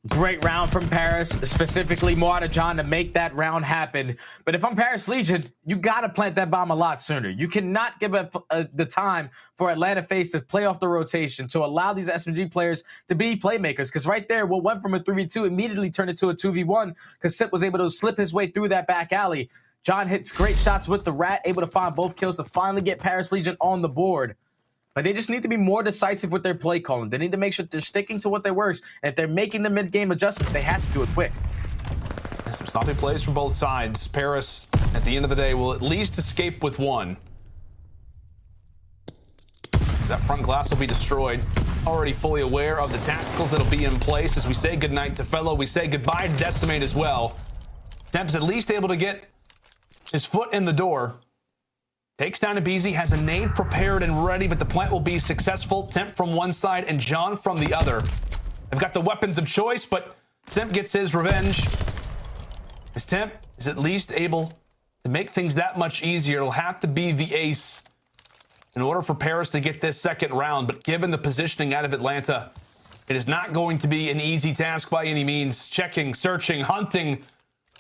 Great round from Paris, specifically more out of John to make that round happen. But if I'm Paris Legion, you got to plant that bomb a lot sooner. You cannot give the time for Atlanta FaZe to play off the rotation, to allow these SMG players to be playmakers. Because right there, what went from a 3v2 immediately turned into a 2v1 because Simp was able to slip his way through that back alley. John hits great shots with the rat, able to find both kills to finally get Paris Legion on the board. But they just need to be more decisive with their play calling. They need to make sure they're sticking to what they works. And if they're making the mid-game adjustments, they have to do it quick. Some sloppy plays from both sides. Paris, at the end of the day, will at least escape with 1. That front glass will be destroyed. Already fully aware of the tacticals that'll be in place. As we say goodnight to Fellow, we say goodbye to Decimate as well. Temp's at least able to get his foot in the door. Takes down aBeZy, has a nade prepared and ready, but the plant will be successful. Temp from one side and John from the other. They've got the weapons of choice, but Simp gets his revenge. As Temp is at least able to make things that much easier. It'll have to be the ace in order for Paris to get this second round, but given the positioning out of Atlanta, it is not going to be an easy task by any means. Checking, searching, hunting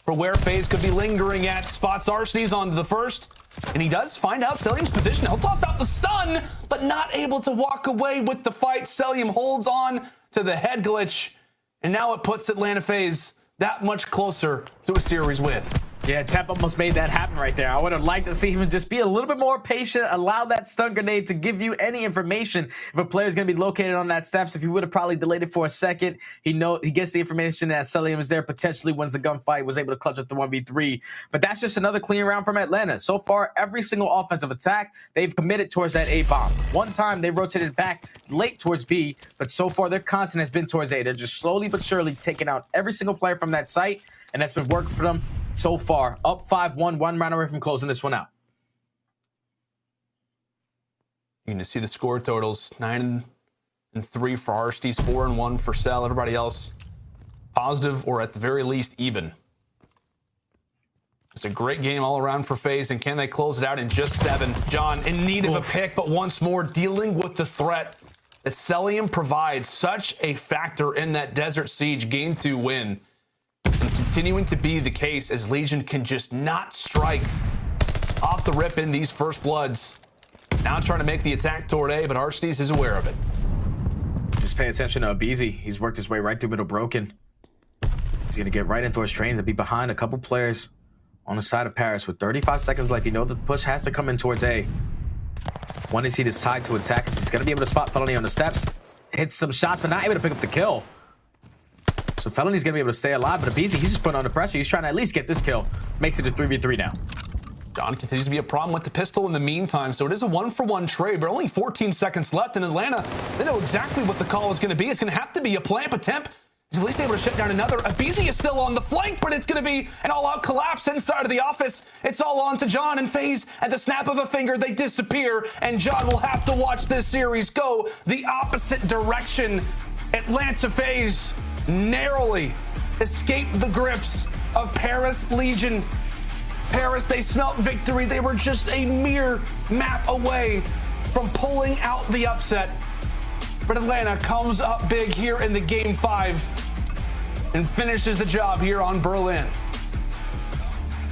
for where FaZe could be lingering at. Spots Arcitys onto the first, and he does find out Cellium's position. He'll toss out the stun, but not able to walk away with the fight. Cellium holds on to the head glitch, and now it puts Atlanta FaZe that much closer to a series win. Yeah, Temp almost made that happen right there. I would have liked to see him just be a little bit more patient, allow that stun grenade to give you any information if a player is going to be located on that steps. If he would have probably delayed it for a second, he gets the information that Cellium is there, potentially wins the gunfight, was able to clutch up the 1v3. But that's just another clean round from Atlanta. So far, every single offensive attack, they've committed towards that A bomb. One time, they rotated back late towards B, but so far, their constant has been towards A. They're just slowly but surely taking out every single player from that site, and that's been working for them so far. Up 5-1, one round away from closing this one out. You can see the score totals: 9-3 for Arcitys, 4-1 for Cell. Everybody else positive or at the very least even. It's a great game all around for FaZe, and can they close it out in just 7? John in need of a pick, but once more dealing with the threat that Cellium provides. Such a factor in that Desert Siege Game 2 win. And continuing to be the case as Legion can just not strike off the rip in these first bloods. Now trying to make the attack toward A, but Arcitys is aware of it. Just pay attention to aBeZy. He's worked his way right through middle broken. He's going to get right into his train to be behind a couple players on the side of Paris. With 35 seconds left, you know the push has to come in towards A. When does he decide to attack? He's going to be able to spot Felony on the steps. Hits some shots, but not able to pick up the kill. So Felony's going to be able to stay alive, but aBeZy, he's just putting under pressure. He's trying to at least get this kill. Makes it a 3v3 now. John continues to be a problem with the pistol in the meantime, so it is a 1-for-1 trade, but only 14 seconds left in Atlanta. They know exactly what the call is going to be. It's going to have to be a plant, but Temp is at least able to shut down another. aBeZy is still on the flank, but it's going to be an all-out collapse inside of the office. It's all on to John and FaZe. At the snap of a finger, they disappear, and John will have to watch this series go the opposite direction. Atlanta FaZe narrowly escaped the grips of Paris Legion. Paris, they smelt victory. They were just a mere map away from pulling out the upset. But Atlanta comes up big here in the Game 5 and finishes the job here on Berlin.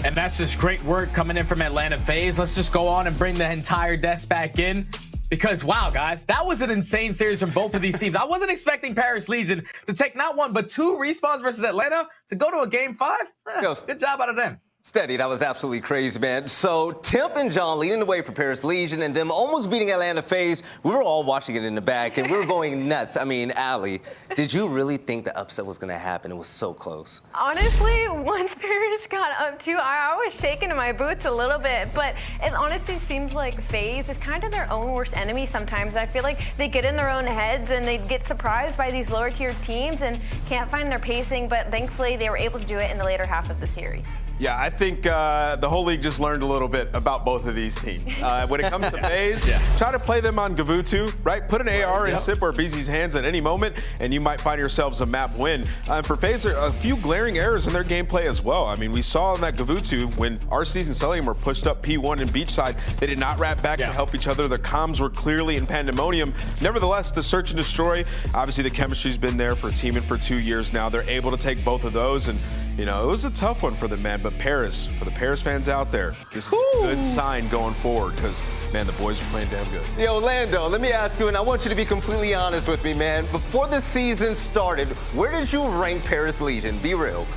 And that's just great work coming in from Atlanta FaZe. Let's just go on and bring the entire desk back in. Because, wow, guys, that was an insane series from both of these teams. I wasn't expecting Paris Legion to take not one, but 2 respawns versus Atlanta to go to a Game 5. Good job out of them. Steady, that was absolutely crazy, man. So Temp and John leading the way for Paris Legion and them almost beating Atlanta FaZe. We were all watching it in the back, and we were going nuts. I mean, aLLeY, did you really think the upset was going to happen? It was so close. Honestly, once Paris got up 2, I was shaking in my boots a little bit. But it honestly seems like FaZe is kind of their own worst enemy sometimes. I feel like they get in their own heads, and they get surprised by these lower-tier teams and can't find their pacing. But thankfully, they were able to do it in the later half of the series. Yeah, I think the whole league just learned a little bit about both of these teams. When it comes to FaZe, try to play them on Gavutu, right? Put an AR in Simp or aBeZy's hands at any moment, and you might find yourselves a map win. For FaZe, there are a few glaring errors in their gameplay as well. I mean, we saw in that Gavutu when Arcitys and Cellium were pushed up P1 and beachside, they did not wrap back to help each other. Their comms were clearly in pandemonium. Nevertheless, the search and destroy, obviously the chemistry's been there for teaming for 2 years now. They're able to take both of those, and you know, it was a tough one for them, man. But Paris, for the Paris fans out there, this is a good sign going forward because, man, the boys are playing damn good. Yo, Lando, let me ask you, and I want you to be completely honest with me, man. Before the season started, where did you rank Paris Legion? Be real.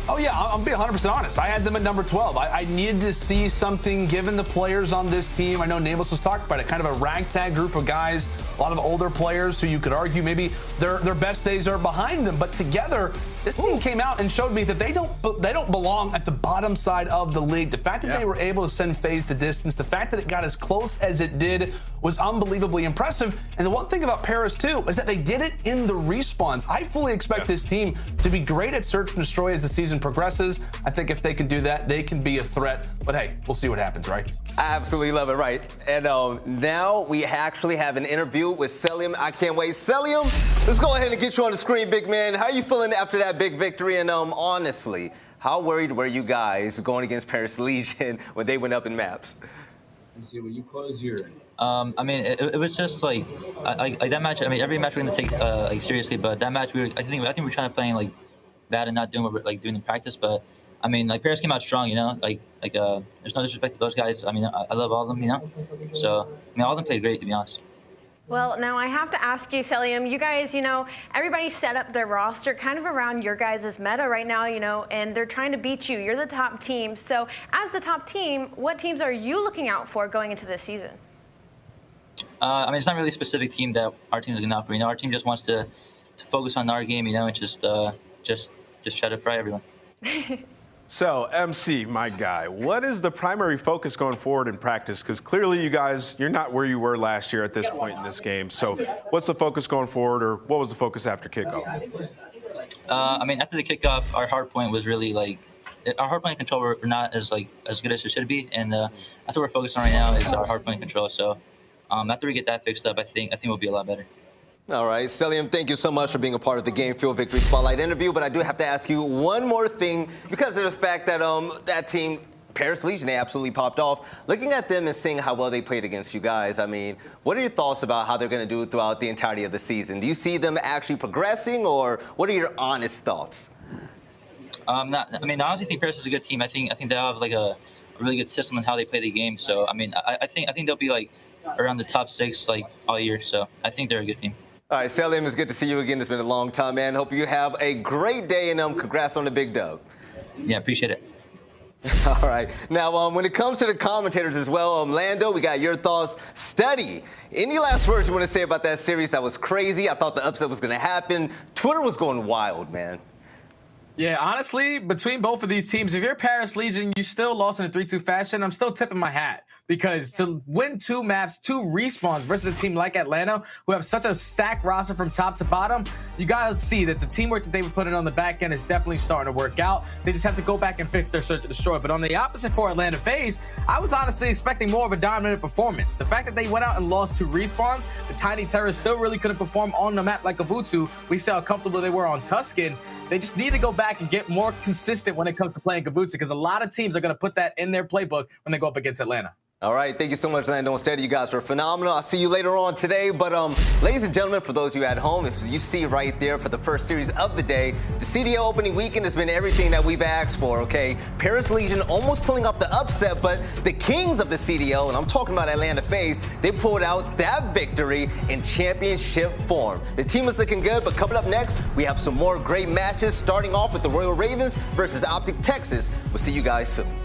Oh, yeah, I'll be 100% honest. I had them at number 12. I needed to see something given the players on this team. I know Nameless was talking about it, kind of a ragtag group of guys, a lot of older players who you could argue maybe their best days are behind them. But together, This team came out and showed me that they don't belong at the bottom side of the league. The fact that they were able to send FaZe the distance, the fact that it got as close as it did was unbelievably impressive. And the one thing about Paris too is that they did it in the respawns. I fully expect this team to be great at search and destroy as the season progresses. I think if they can do that, they can be a threat. But hey, we'll see what happens, right? I absolutely love it, right? And now we actually have an interview with Cellium. I can't wait. Cellium, let's go ahead and get you on the screen, big man. How are you feeling after that big victory? And honestly, how worried were you guys going against Paris Legion when they went up in maps? When you close here. I mean, it was just like that match. I mean, every match we're gonna take like seriously, but that match I think we're trying to play like bad and not doing what we're like doing in practice. But I mean, like Paris came out strong, you know. There's no disrespect to those guys. I mean, I love all of them, you know. So I mean, all of them played great, to be honest. Well, now I have to ask you, Cellium, you guys, you know, everybody set up their roster kind of around your guys' meta right now, you know, and they're trying to beat you. You're the top team. So as the top team, what teams are you looking out for going into this season? I mean, it's not really a specific team that our team is looking out for. You know, our team just wants to focus on our game, you know, and just try to fry everyone. So, MC, my guy, what is the primary focus going forward in practice? Because clearly you guys, you're not where you were last year at this point in this game. So what's the focus going forward, or what was the focus after kickoff? I mean, after the kickoff, our hard point was really like, our hard point control were not as good as it should be. And that's what we're focused on right now is our hard point control. So after we get that fixed up, I think we'll be a lot better. All right, Cellium, thank you so much for being a part of the Game Fuel Victory Spotlight interview, but I do have to ask you one more thing because of the fact that that team, Paris Legion, they absolutely popped off. Looking at them and seeing how well they played against you guys, I mean, what are your thoughts about how they're going to do throughout the entirety of the season? Do you see them actually progressing, or what are your honest thoughts? I mean, I honestly think Paris is a good team. I think they have like a really good system on how they play the game. So, I mean, I think they'll be like around the top 6 like all year. So, I think they're a good team. All right, Cellium, it's good to see you again. It's been a long time, man. Hope you have a great day, and congrats on the big dub. Yeah, appreciate it. All right. Now, when it comes to the commentators as well, Lando, we got your thoughts. Study. Any last words you want to say about that series? That was crazy. I thought the upset was going to happen. Twitter was going wild, man. Yeah, honestly, between both of these teams, if you're Paris Legion, you still lost in a 3-2 fashion. I'm still tipping my hat. Because to win 2 maps, 2 respawns versus a team like Atlanta, who have such a stacked roster from top to bottom, you gotta see that the teamwork that they were putting on the back end is definitely starting to work out. They just have to go back and fix their search and destroy. But on the opposite for Atlanta FaZe, I was honestly expecting more of a dominant performance. The fact that they went out and lost 2 respawns, the Tiny Terrors still really couldn't perform on the map like Gavutu. We saw how comfortable they were on Tuscan. They just need to go back and get more consistent when it comes to playing Gavutu, because a lot of teams are going to put that in their playbook when they go up against Atlanta. All right, thank you so much, Lando and Standy. You guys were phenomenal. I'll see you later on today. But ladies and gentlemen, for those of you at home, as you see right there for the first series of the day, the CDL opening weekend has been everything that we've asked for, okay? Paris Legion almost pulling off the upset, but the kings of the CDL, and I'm talking about Atlanta FaZe, they pulled out that victory in championship form. The team is looking good, but coming up next, we have some more great matches, starting off with the Royal Ravens versus OpTic Texas. We'll see you guys soon.